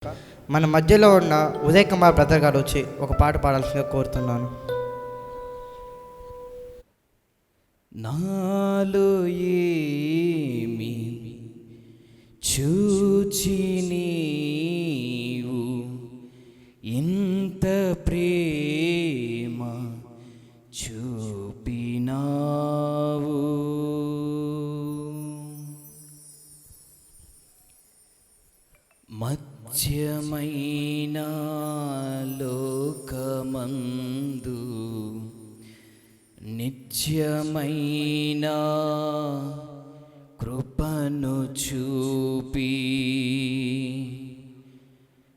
మన మధ్యలో ఉన్న ఉదయ్ కుమార్ బ్రదర్ గారు వచ్చి ఒక పాట పాడాల్సిందిగా కోరుతున్నాను. నాలో ఏమి చూచి నీవు ఇంత ప్రేమ చూపినావు, మధ్యమైన లోకమందు నిత్యమైన కృపను చూపి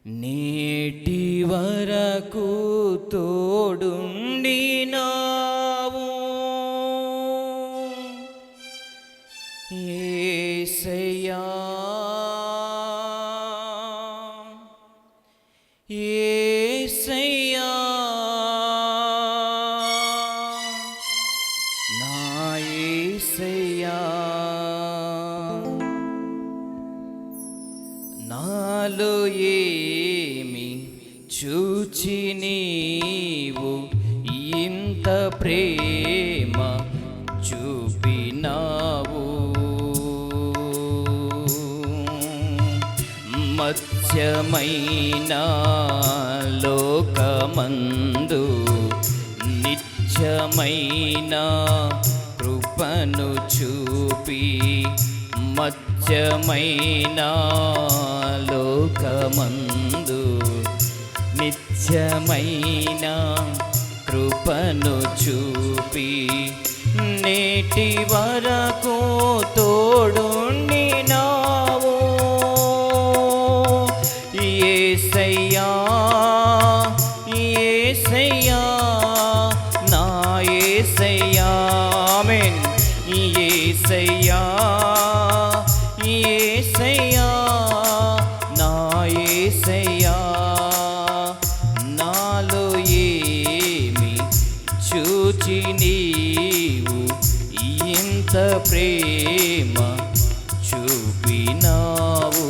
నేటి వరకు తోడుండినావు యేసయ్యా, యేసయ్యా, నా యేసయ్యా. నాలో ఏమి చూచి నీవు ఇంత ప్రేమ చూపినావు, మత్స్యమైన లోకమందు నిత్యమైన కృపను చూపి, మత్స్యమైన లోకమందు నిత్యమైన కృపను చూపి నేటి వరకు తోడుండినావు యేసయ్యా, యేసయ్యా, నా యేసయ్యా. ఆమేన్. యేసయ్యా, యేసయ్యా, నా యేసయ్యా. నాలో ఏమి చూచి నీవు ఇంత ప్రేమ చూపినావు.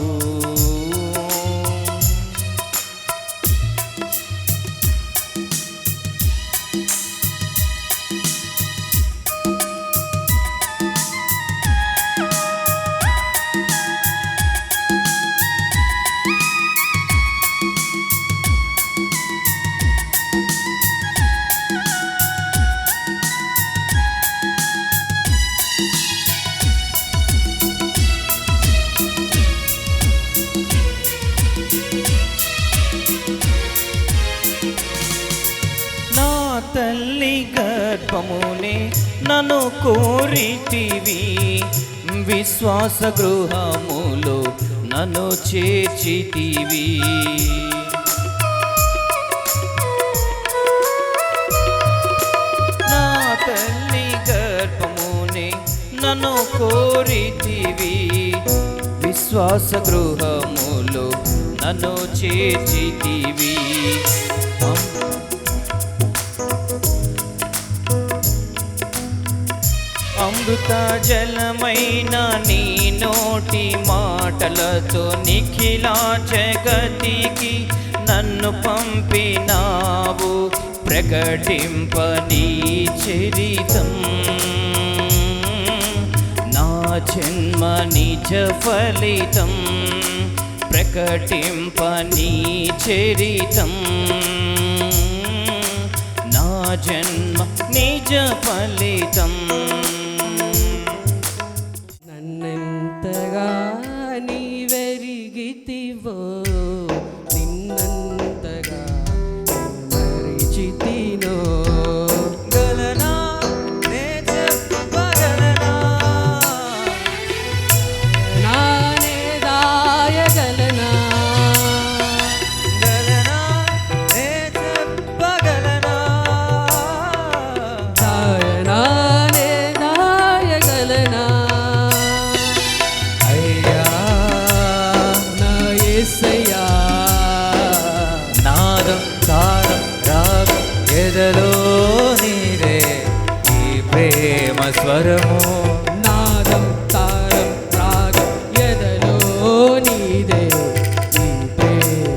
తల్లి గర్భమునే నన్ను కోరితివి, విశ్వాస గృహములో నన్ను చేర్చితివి. నా తల్లి గర్భమునే నన్ను కోరితివి, విశ్వాస గృహములో నన్ను చేర్చితివి. అమృత జలమైన నీ నోటి మాటలతో నిఖిల జగతికి నన్ను పంపినావు, ప్రకటింప నీ చరితం. నా జన్మ నిజ ఫలితం, ప్రకటింప నీ చరితం. నా జన్మ నిజ ఫలితం. నన్నెంతగా నీవెరిగితివో, నిన్నంతగా మరిచితినో. గలనా నే చెప్పగలనా, నానే దాయగలనా. గలనా నే చెప్పగలనా, దాయనానే దాయగలనా. అయ్యా నా యేసయ్యా, నాదం తారం రాగం ఎదలో నీరే ఈ ప్రేమ స్వరము. నాదం తారం రాగం ఎదలో నీదే ఈ ప్రేమ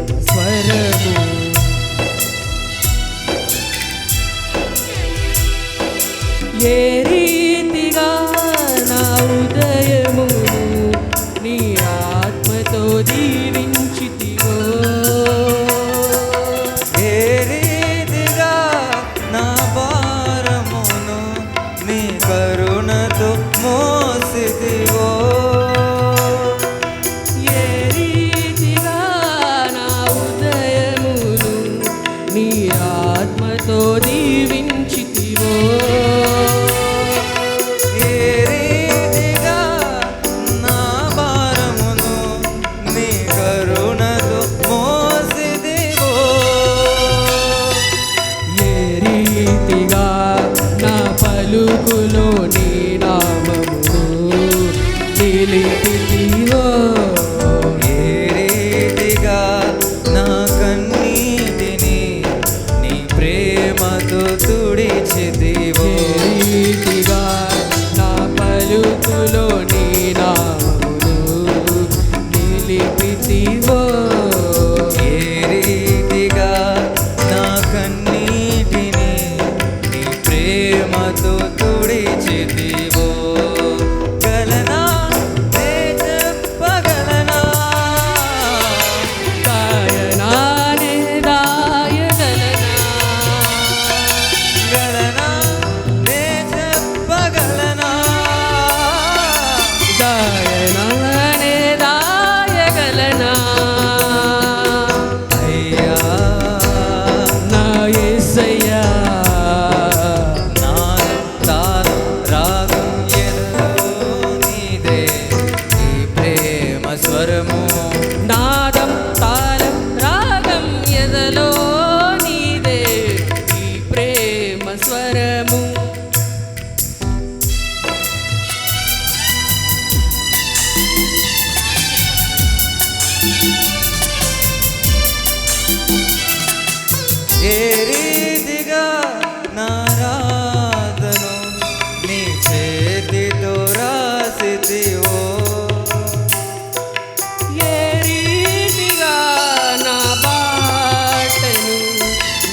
ఎంతో దీవించితివో ఏ రీతిగా నా భారమును నీ కరుణతో మోసిదివో ఏ రీతిగా నా పలుకులో నీ నామమును నిలిపితివో ఏ రీతిగా నా కన్నీటిని నీ ప్రేమతో తుడిచిదివో ఏ రీతిగా నా పలుకులో నీ నామమును నిలిపితివో ఏ రీతిగా నా కన్నీటిని నీ ప్రేమతో తుడిచిదివో గలనా నే చెప్పగలనా దాయనానే దాయగలనా గలనా నే చెప్పగలనా దాయనానే దాయగలనా అయ్యా నా యేసయ్యా నాదం తాళం రాగం ఎదలో నీదే ఈ ప్రేమ స్వరము నాదం తాళం రాగం ఎదలో నీదే ఈ ప్రేమ స్వరము ఏ రీతిగా నారాధను నీ చేతితో రాసితివో ఏ రీతిగా నా బాటను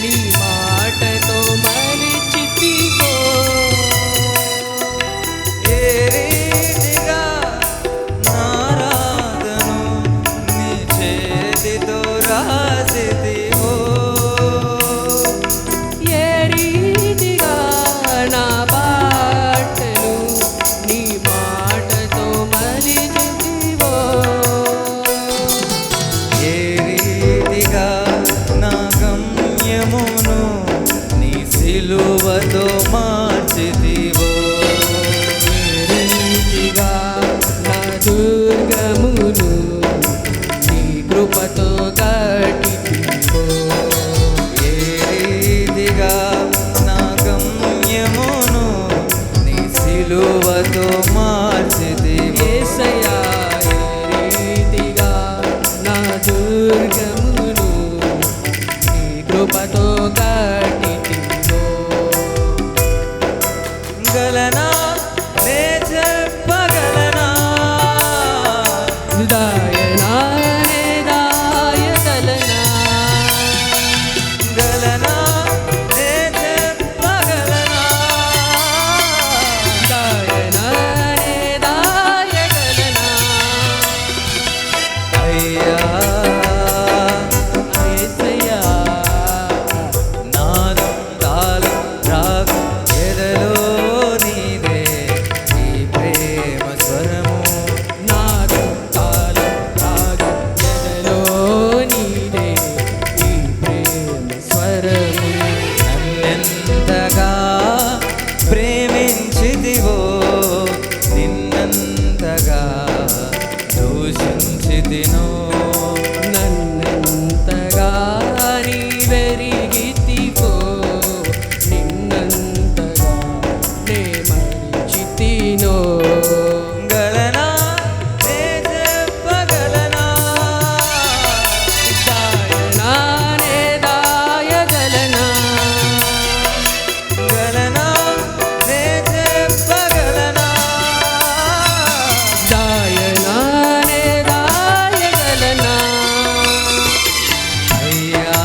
నీ మాటతో మలిచితివో ఏ రీతిగా నారాధను నీ చేతితో రాసితివో ఏ రీతిగా నా బాటను నీ మాటతో మలిచితివో ఏ రీతిగా నా గమ్యమును నీ సిలువతో మార్చితివో ఏ రీతిగా నా దుర్గమును నీ కృపతో కట్టితివో ఏ రీతిగా నా గమ్యమును నీ సిలువతో మార్చితివో యేసయ్యా ఏ రీతిగా నా దుర్గమును నీ కృపతో కట్టితివో గలనా నే చెప్పగలనా దాయనానే దాయగలనా గలనా నే చెప్పగలనా దాయనానే దాయగలనా అయ్యా యేసయ్యా నాదం తాళం రాగం ఎదలో నీదే ఈ ప్రేమ స్వరము నాదం తాళం రాగం ఎదలో నీదే ఈ ప్రేమ స్వరము నన్నెంతగా ప్రేమించిదివో నిన్నంతగా దూషించితినో నన్నంతగా నీవెరిగితివో నిన్నంతగా నే మరిచితినో గలనా నే చెప్పగలనా దాయనానే దాయగలనా గలనా నే చెప్పగలనా దాయనానే దాయగలనా అయ్యా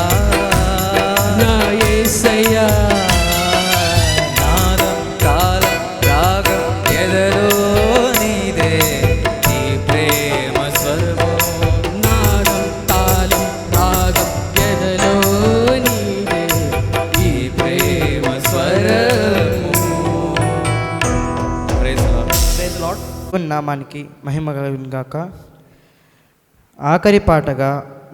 నా యేసయ్యా నాదం తాళం రాగం ఎదలో నీదే ఈ ప్రేమ స్వరము నాదం తాళం రాగం ఎదలో నీదే ఈ ప్రేమ స్వరము ప్రైజ్ లార్డ్ దేవుని నామానికి మహిమ కలుగును గాక. ఆఖరి పాటగా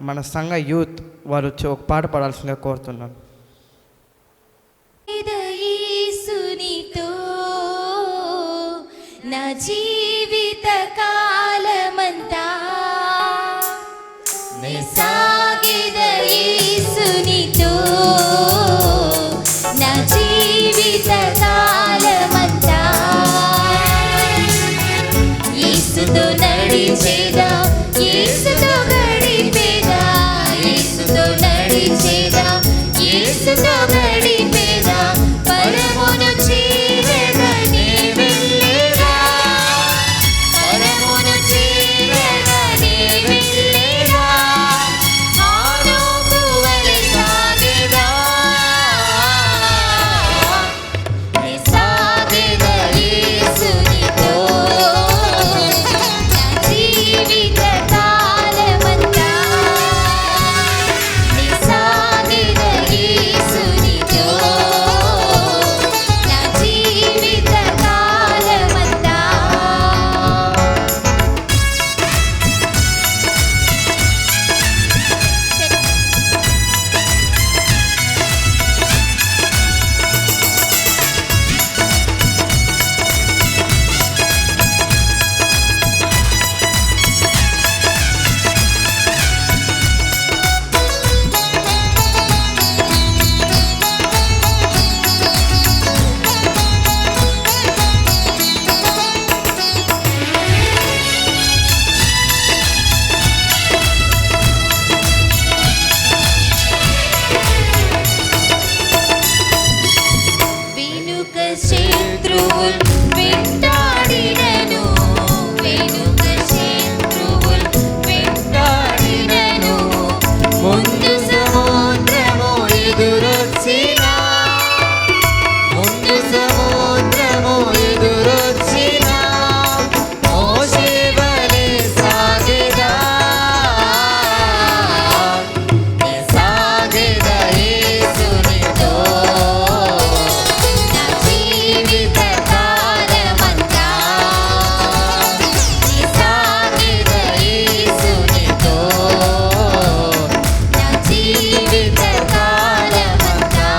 మన సంఘ యూత్ వారు వచ్చి ఒక పాట పాడాల్సిందిగా కోరుతున్నాను. నా జీవిత కాలమంతా నే సాగెద యేసునితో నా జీవిత కాలమంతా యేసుతో నడిచేదా యేసుతో గడిపేదా యేసుతో నడిచేదా యేసుతో గడిపేదా పరమును చేరగనే వెళ్ళేదా పరమును చేరగనే వెళ్ళేదా ఆనోకు వలె సాగెదా నే సాగెద యేసునితో నా జీవిత కాలమంతా నే సాగెద యేసునితో నా జీవిత కాలమంతా వెనుక శత్రువుల్ వెంటాడినను వెనుక శత్రువుల్ వెంటాడినను ముందు సముద్రము ఎదురొచ్చినా ముందు సముద్రము ఎదురొచ్చినా మోషే వలె సాగెదా నే సాగెద యేసునితో నా జీవిత కాలమంతా నే సాగెద యేసునితో నా జీవిత కాలమంతా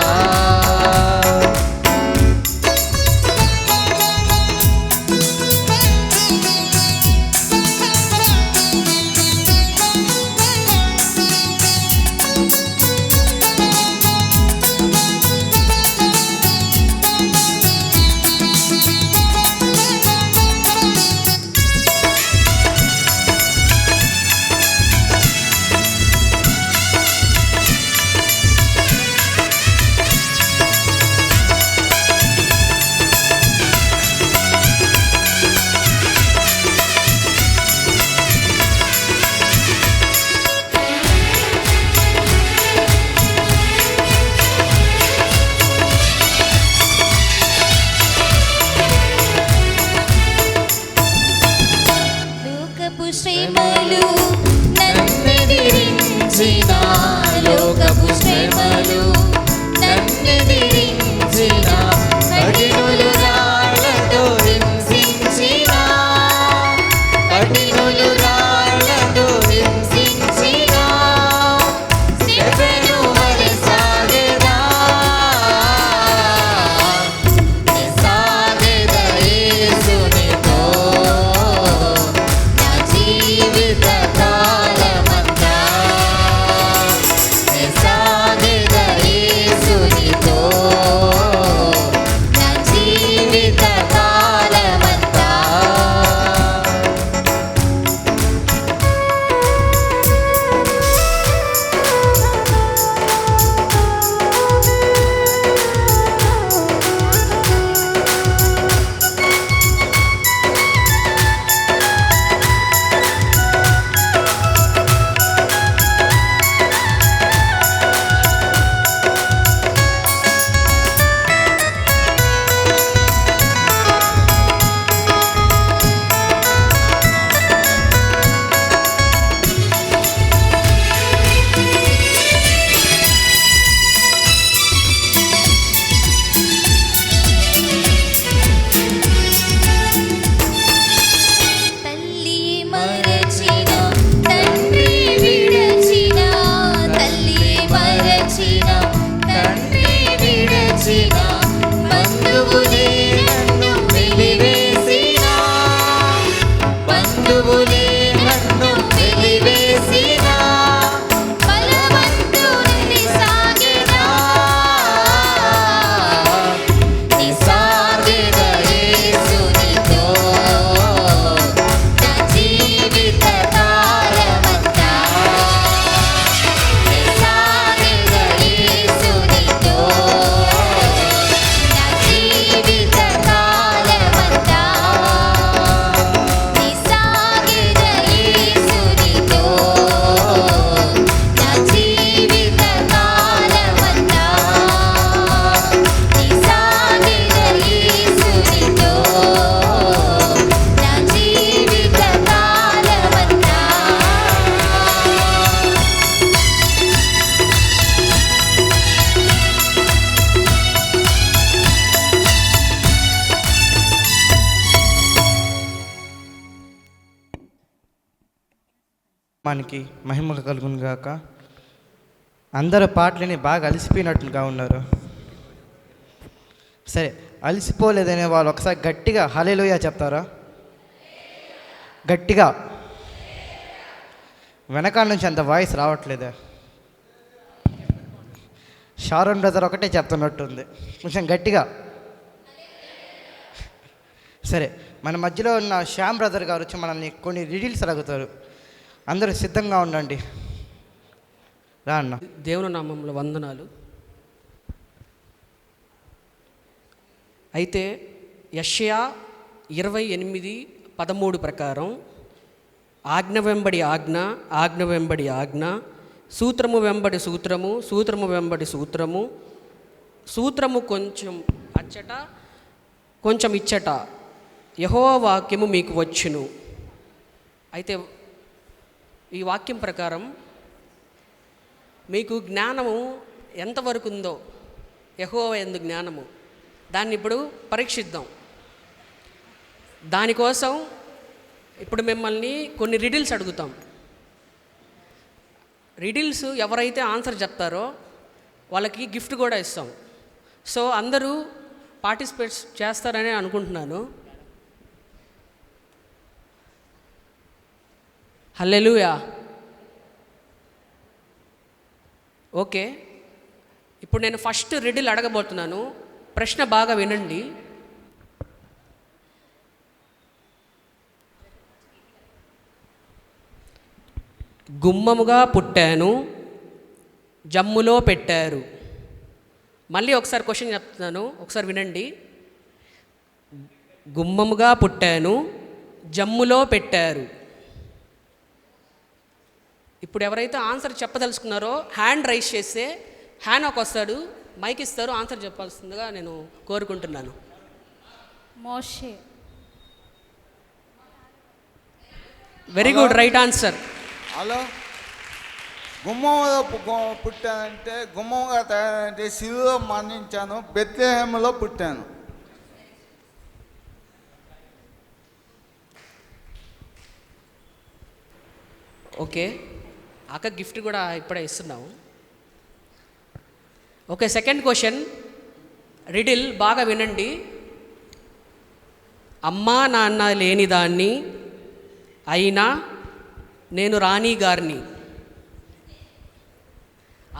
లోకపు శ్రమలు నన్నెదిరించిన లోకపు శ్రమలు నన్నెదిరించిన కఠినులు రాళ్ళతో హింసించిన కఠినులు రాళ్ళతో హింసించిన స్టెఫెను వలె సాగెదా నే సాగెద యేసునితో నా జీవిత కాలమంతా నే సాగెద మనకి మహిమ కలుగును గాక. అందరు పాటలని బాగా అలసిపోయినట్టుగా ఉన్నారు. సరే, అలసిపోలేదనే వాళ్ళు ఒకసారి గట్టిగా హల్లెలూయా చెప్తారా? గట్టిగా. వెనకాల నుంచి అంత వాయిస్ రావట్లేదా? షారోన్ బ్రదర్ ఒకటే చెప్తున్నట్టుంది, కొంచెం గట్టిగా. సరే, మన మధ్యలో ఉన్న శ్యామ్ బ్రదర్ గారు వచ్చి మనల్ని కొన్ని రిడిల్స్ అడుగుతారు. అందరూ సిద్ధంగా ఉండండి. రా అన్న. దేవుని నామంలో వందనాలు. అయితే యెషయా 28:13 ప్రకారం ఆజ్ఞ వెంబడి ఆజ్ఞ, ఆజ్ఞ వెంబడి ఆజ్ఞ, సూత్రము వెంబడి సూత్రము, సూత్రము వెంబడి సూత్రము, సూత్రము కొంచెం అచ్చట కొంచెం ఇచ్చట, యెహోవా వాక్యము మీకు వచ్చును. అయితే ఈ వాక్యం ప్రకారం మీకు జ్ఞానము ఎంతవరకు ఉందో, యెహోవా యందు జ్ఞానము, దాన్ని ఇప్పుడు పరీక్షిద్దాం. దానికోసం ఇప్పుడు మిమ్మల్ని కొన్ని రిడిల్స్ అడుగుతాం. రిడిల్స్ ఎవరైతే ఆన్సర్ చెప్తారో వాళ్ళకి గిఫ్ట్ కూడా ఇస్తాం. సో అందరూ పార్టిసిపేట్ చేస్తారని అనుకుంటున్నాను. హల్లెలూయా. ఓకే, ఇప్పుడు నేను ఫస్ట్ రిడిల్ అడగబోతున్నాను. ప్రశ్న బాగా వినండి. గుమ్మముగా పుట్టాను, జమ్ములో పెట్టారు. మళ్ళీ ఒకసారి క్వశ్చన్ చెప్తున్నాను, ఒకసారి వినండి. గుమ్మముగా పుట్టాను, జమ్ములో పెట్టారు. ఇప్పుడు ఎవరైతే ఆన్సర్ చెప్పదలుచుకున్నారో హ్యాండ్ రైజ్ చేస్తే హ్యానోక్ వస్తాడు, మైక్ ఇస్తారు, ఆన్సర్ చెప్పాల్సిందిగా నేను కోరుకుంటున్నాను. మోషే. Very good, right answer. Hello, గుమ్మంలో పుట్టానంటే, గుమ్మంగా తయారంటే సిలువలో మరణించాను, బెత్లెహేములో పుట్టాను. ఓకే, అక్క గిఫ్ట్ కూడా ఇప్పుడే ఇస్తున్నాము. ఓకే, సెకండ్ క్వశ్చన్ రిడిల్ బాగా వినండి. అమ్మా నాన్న లేని దాన్ని, అయినా నేను రాణి గారిని.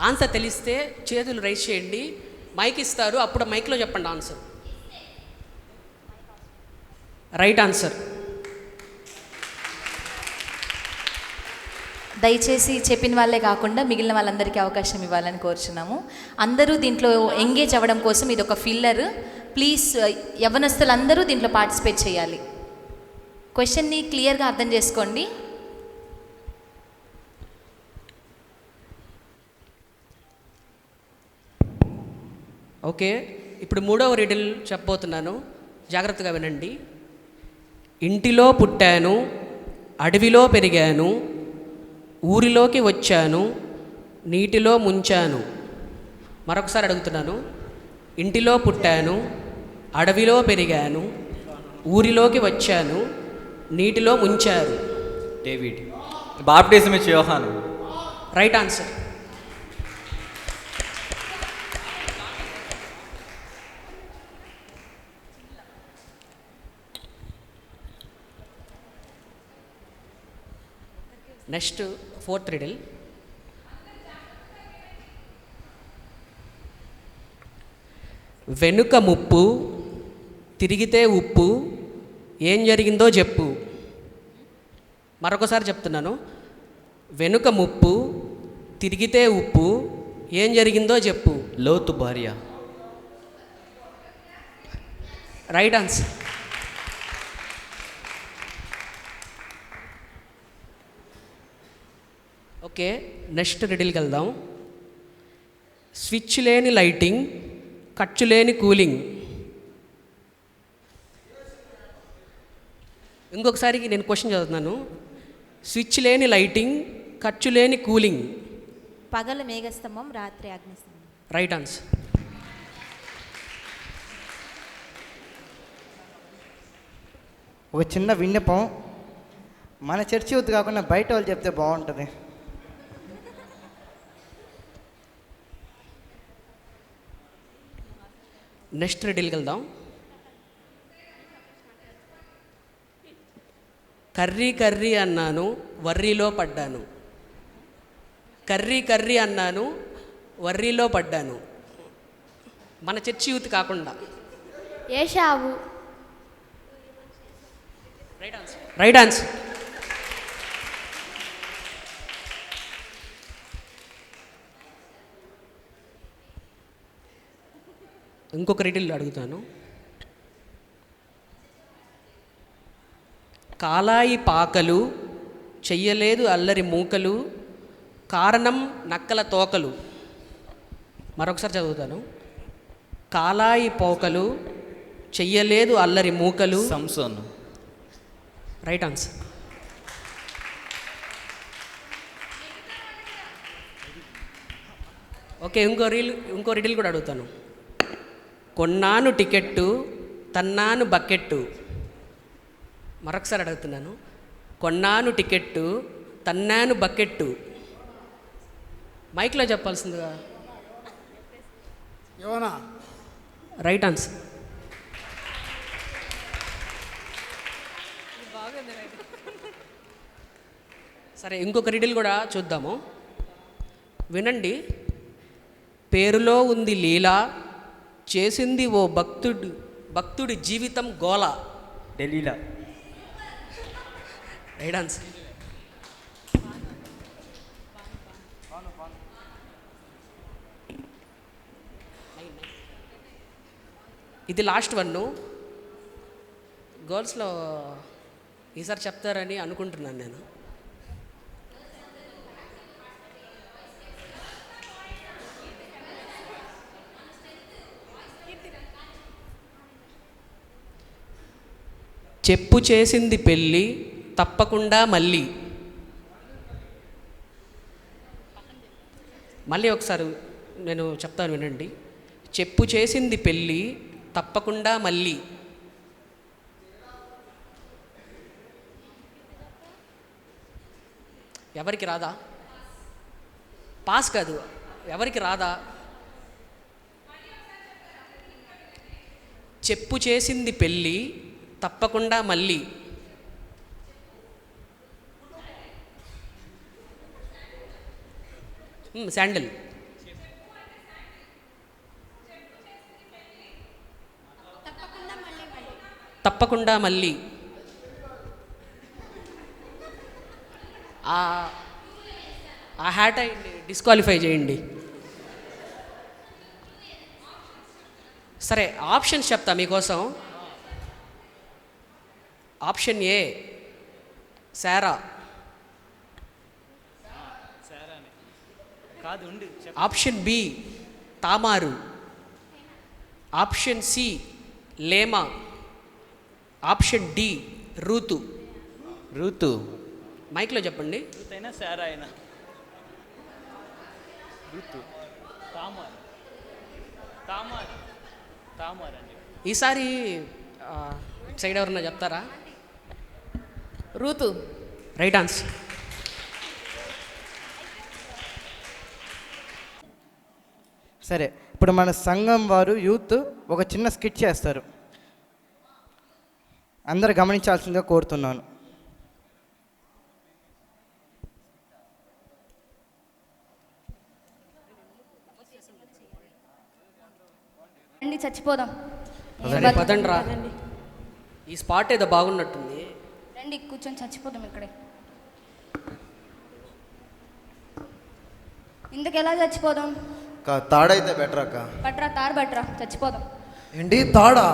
ఆన్సర్ తెలిస్తే చేతులు రైజ్ చేయండి, మైక్ ఇస్తారు, అప్పుడు మైక్లో చెప్పండి ఆన్సర్. Right answer. దయచేసి చెప్పిన వాళ్ళే కాకుండా మిగిలిన వాళ్ళందరికీ అవకాశం ఇవ్వాలని కోరుచున్నాము. అందరూ దీంట్లో ఎంగేజ్ అవ్వడం కోసం ఇది ఒక ఫిల్లర్. ప్లీజ్ యవ్వనస్తులందరూ దీంట్లో పార్టిసిపేట్ చేయాలి. క్వశ్చన్ని క్లియర్గా అర్థం చేసుకోండి. ఓకే, ఇప్పుడు మూడవ రిడిల్ చెప్పబోతున్నాను, జాగ్రత్తగా వినండి. ఇంటిలో పుట్టాను, అడవిలో పెరిగాను, ఊరిలోకి వచ్చాను, నీటిలో ముంచాను. మరొకసారి అడుగుతున్నాను. ఇంటిలో పుట్టాను, అడవిలో పెరిగాను, ఊరిలోకి వచ్చాను, నీటిలో ముంచారు. డేవిడ్. బాప్టిజం ఇచ్చే యోహాను. Right answer. Next fourth riddle. వెనుక ముప్పు, తిరిగితే ఉప్పు, ఏం జరిగిందో చెప్పు. మరొకసారి చెప్తున్నాను. వెనుక ముప్పు, తిరిగితే ఉప్పు, ఏం జరిగిందో చెప్పు. లోతు భార్య. Right answer. ఓకే, నెక్స్ట్ రిడిల్కి వెళ్దాం. స్విచ్ లేని లైటింగ్, ఖర్చు లేని కూలింగ్. ఇంకొకసారి నేను క్వశ్చన్ చదువుతున్నాను. స్విచ్ లేని లైటింగ్, ఖర్చు లేని కూలింగ్. పగలు మేఘస్తంభం, రాత్రి అగ్నిస్తంభం. Right answer. ఒక చిన్న విన్నపం, మన చర్చి యూత్ కాకుండా బయట వాళ్ళు చెప్తే బాగుంటుంది. నెక్స్ట్ రెడీకి వెళ్దాం. కర్రీ కర్రీ అన్నాను, వర్రీలో పడ్డాను. కర్రీ కర్రీ అన్నాను, వర్రీలో పడ్డాను. మన చర్చి యూత్ కాకుండా. ఏషావు. Right answer. ఇంకొక రిటిల్ అడుగుతాను. కాలాయి పాకలు, చెయ్యలేదు అల్లరి మూకలు, కారణం నక్కల తోకలు. మరొకసారి చదువుతాను. కాలాయి పోకలు, చెయ్యలేదు అల్లరి మూకలు. సంసోన్. Right answer. ఓకే, ఇంకో రిటిల్ కూడా అడుగుతాను. కొన్నాను టికెట్టు, తన్నాను బకెట్టు. మరొకసారి అడుగుతున్నాను. కొన్నాను టికెట్టు, తన్నాను బకెట్టు. మైక్లో చెప్పాల్సిందిగా. యోనా. Right answer. సరే, ఇంకొక రిడిల్ కూడా చూద్దాము, వినండి. పేరులో ఉంది లీల, చేసింది ఓ భక్తుడి జీవితం గోల. డెలీలా. Right answer. ఇది లాస్ట్ వన్. గర్ల్స్లో ఈసారి చెప్తారని అనుకుంటున్నాను నేను. చెప్పు చేసింది పెళ్ళి, తప్పకుండా మళ్ళీ. మళ్ళీ ఒకసారి నేను చెప్తాను, వినండి. చెప్పు చేసింది పెళ్ళి, తప్పకుండా మళ్ళీ. ఎవరికి రాదా? పాస్ కాదు, ఎవరికి రాదా? చెప్పు చేసింది పెళ్ళి, తప్పకుండా మళ్ళీ. శాండిల్. తప్పకుండా మళ్ళీ. ఆ హ్యాట్ అయింది, డిస్క్వాలిఫై చేయండి. సరే, ఆప్షన్స్ చెప్తా మీకోసం. Option A Sarah. Option B Tamar. Option C లేమా. Option D Ruth. ఋతు. మైక్లో చెప్పండి. అయినా సారా అయినా. ఋతు. తామార్. తామార్. తామార్ అండి. ఈసారి సైడ్ ఎవరన్నా చెప్తారా? రూతు. Right answer. సరే, ఇప్పుడు మన సంఘం వారు యూత్ ఒక చిన్న స్కిట్ చేస్తారు. అందరు గమనించాల్సిందిగా కోరుతున్నాను. రండి చచ్చిపోదాం. సరే, పదండి రా. ఈ స్పాట్ ఏదో బాగున్నట్టుంది. రండి కూర్చొని చచ్చిపోదాం ఇక్కడే. ఇందుకు ఎలా చచ్చిపోదాం? తాడైతే బెటర్ అక్క. పట్రా, తారు పట్రా, చచ్చిపోదాం. ఏంటి తాడా?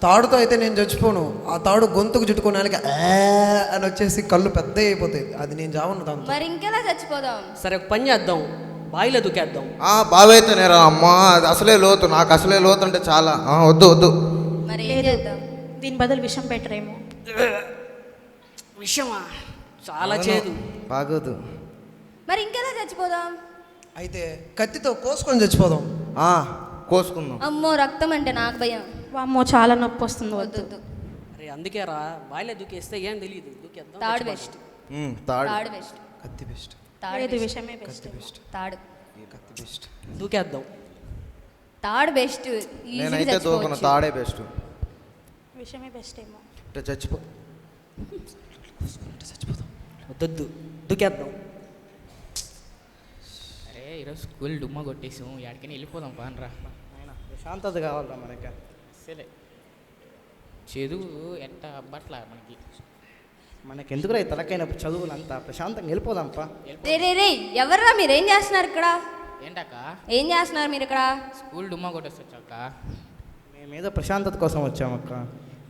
తాడుతో అయితే నేను చచ్చిపోను. ఆ తాడు గొంతుకు చుట్టుకోవడానికి అని వచ్చేసి కళ్ళు పెద్ద అయిపోతాయి. అది నేను చావను దాంతో. మరి ఇంకెలా చచ్చిపోదాం? సరే, ఒక పని చేద్దాం, బావిలో దూకేద్దాం. బావి అయితే నేరా అమ్మా, అది అసలే లోతు. నాకు అసలే లోతు అంటే చాలా. వద్దు వద్దు. మరి ఏం చేద్దాం? దీని బదులు విషం పెట్టరేమో. విషయమా? చాలా చేదు. బాగోదు. మరి ఇంకెలా చచ్చిపోదాం? అయితే కత్తితో కోసుకొని చచ్చిపోదాం. కోసుకుందాం. అమ్మో, రక్తం అంటే నాకు భయం. వామ్మో, చాలా నొప్పి వస్తుంది. వద్దు వద్దు. వద్దు. అరే, అందుకే రా బాయిలో దూకేస్తే ఏం తెలియదు దూకేద్దాం తాడు చచ్చిపోతాం. బెస్ట్ తాడు తాడు బెస్ట్ కత్తి బెస్ట్. తాడు లేదు best. విషయమే బెస్ట్ తాడు కత్తి బెస్ట్. దూకేద్దాం. తాడు బెస్ట్ నేనైతే దూకను, తాడే బెస్ట్. విషయమే బెస్ట్ ఏమో. అంటే చచ్చిపో. వద్దు దూకేద్దాం. అరే ఈరోజు స్కూల్ డుమ్మ కొట్టేసాం, ఎక్కడికైనా వెళ్ళిపోదాం పానరా. ప్రశాంతత కావాలా మనకి. సరే చదువు ఎట్ట అబ్బట్లా మనకి. మనకెందుకురా ఈ తలకైన చదువులు అంతా, ప్రశాంతంగా వెళ్ళిపోదాంపా. రే రే రే ఎవర్రా మీరు ఏం చేస్తున్నారు ఇక్కడ? ఏంటక్క ఏం చేస్తున్నారు మీరు ఇక్కడ? స్కూల్ డుమ్మ కొట్టేసొచ్చాక మేమేదో ప్రశాంతత కోసం వచ్చామక్క.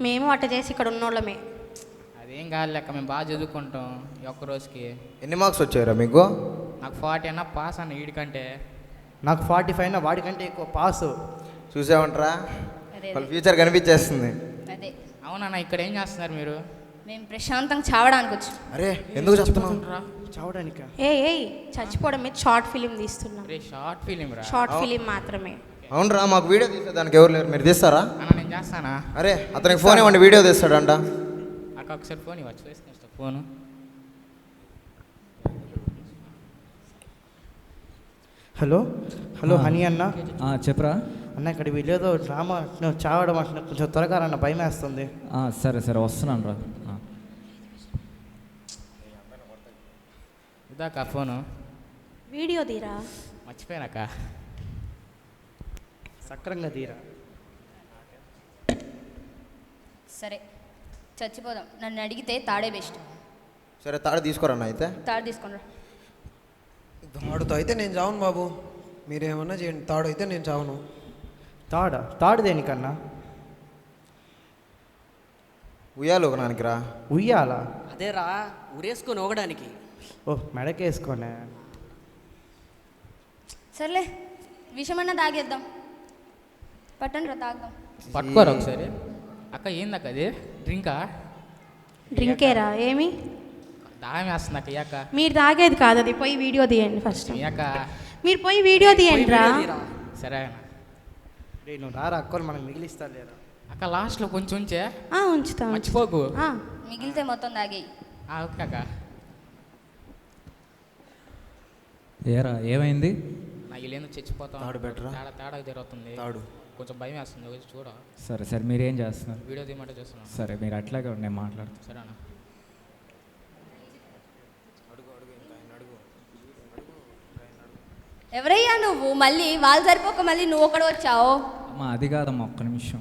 మేము అట్ట చేసి ఇక్కడ ఉన్నోళ్ళమే. అదేం కాదు లెక్క, మేము బాగా చదువుకుంటాం ఈ ఒక్క రోజుకి. ఎన్ని మార్క్స్ వచ్చాయిరా మీకు? నాకు 40 అన్నా పాస్ అన్న వీడికంటే. నాకు 45 వాడికంటే ఎక్కువ పాసు. చూసామంటారా, అదే వాళ్ళ ఫ్యూచర్ కనిపించేస్తుంది. అదే అవునన్నా ఇక్కడ ఏం చేస్తున్నారు మీరు? మేము ప్రశాంతంగా చావడానికి వచ్చాం. అరే ఎందుకు చెప్తున్నావు? చావడానికా? ఏ చచ్చిపోవడం మీద షార్ట్ ఫిలిం తీస్తున్నాం. రే షార్ట్ ఫిలిం రా. షార్ట్ ఫిలిం మాత్రమే. అవునరా, మాకు వీడియో తీసేదానికి ఎవరు లేరు, మీరు తీస్తారా? అన్న నేను చేస్తానా? అరే అతనికి ఫోన్ ఇవ్వండి, వీడియో తీస్తాడంట. అక్క ఒకసారి ఫోన్ ఇవ్వచ్చు, వేసుకొస్తా ఫోను. హలో హలో హనీ అన్న. చెప్పరా అన్న ఇక్కడ వీళ్ళేదో డ్రామా చావడం అంటున్నా, కొంచెం త్వరగా అన్న, భయం వేస్తుంది. సరే సరే వస్తున్నాను రా. ఇదాకా ఫోను వీడియో తీరా. మర్చిపోయానక్క. సక్రంగా తీరా. సరే చచ్చిపోదాం. నన్ను అడిగితే తాడే బెస్ట్. సరే తాడు తీసుకోరన్న అయితే. తాడు తీసుకుని రా. తాడుతో అయితే నేను చావను బాబు, మీరేమన్నా చేయండి. తాడు అయితే నేను చావను. తాడు దేనికన్నా? ఉయ్యాలు ఒకనానికి రా. ఉయ్యాలా? అదేరా ఉరేసుకొని ఓగడానికి. ఓ మెడకేసుకోనే. సర్లే విషమన్నా తాగేద్దాం. పట్టండి రా తాగుదాం. పట్టుకోరా ఒకసారి. అక్క ఏందక్క అది? డ్రింకా? డ్రింకేరా ఏమి? దాగం వేస్తుంది అక్క. అక్క మీరు తాగేది కాదు అది. పోయి వీడియో తీయండి ఫస్ట్. అక్క మీరు పోయి వీడియో తీయండి రా. సరే రే నువ్వు రారా, అక్కలు మనకు మిగిలిస్తా లేరా? అక్క లాస్ట్లో కొంచెం ఉంచే, ఉంచుతా. మర్చిపోకు. మిగిలితే మొత్తం తాగేయి. ఓకే అక్క. ఏరా ఏమైంది? నాకు ఇల్లేందో చచ్చిపోతాం. తాడు బెటరా? తేడా జరుగుతుంది. తాడు కొంచెం భయం వేస్తుంది, వచ్చి చూడ. సరే సరే మీరేం చేస్తున్నారు? వీడియో తీయమంటే చూస్తున్నాను. సరే మీరు అట్లాగే ఉండి నేను మాట్లాడుతాను. సరే అన్న. ఎవరయ్యా నువ్వు? మళ్ళీ వాళ్ళు సరిపోక మళ్ళీ నువ్వు ఒకడు వచ్చావు. అమ్మా అది కాదమ్మా, ఒక్క నిమిషం.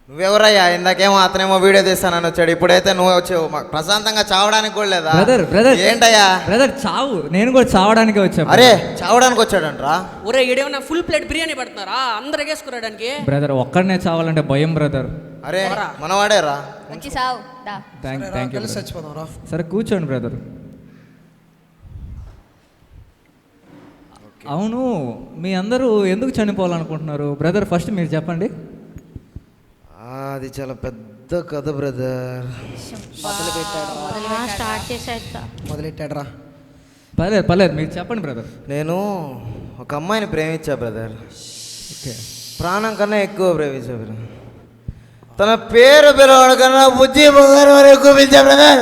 నువ్వెవరయ్యా? ఇందాకేమో అతనేమో వీడియో తీస్తానని వచ్చాడు, ఇప్పుడైతే నువ్వు వచ్చావు. మాకు ప్రశాంతంగా చావడానికి కూడా లేదా? బ్రదర్ ఏంటయ్యా? బ్రదర్ చావు, నేను కూడా చావడానికి వచ్చాను. అరే చావడానికి వచ్చాడంట్రా. ఒరే ఈడేమన్నా ఫుల్ ప్లేట్ బిర్యానీ పెడుతున్నారా అందరు ఎగేసుకురావడానికి? బ్రదర్ ఒక్కడనే చావాలంటే భయం బ్రదర్. అరే మనవాడేరా. వచ్చి సావు దా. Thank you. కలిసి చచ్చిపోదాం రా. సరే కూర్చోండి బ్రదర్. అవును మీ అందరూ ఎందుకు చనిపోవాలనుకుంటున్నారు బ్రదర్? ఫస్ట్ మీరు చెప్పండి. అది చాలా పెద్ద కథ బ్రదర్. స్టార్ట్ చేసేస్తా. మొదలెట్టాడు రా. పర్లేదు మీరు చెప్పండి బ్రదర్. నేను ఒక అమ్మాయిని ప్రేమించా బ్రదర్. ఓకే. ప్రాణం కన్నా ఎక్కువ ప్రేమించా బ్రదర్. తన పేరు పిలవడం కన్నా బుద్ధి బంగారం వరకు ఎక్కువ పిలిచా బ్రదర్.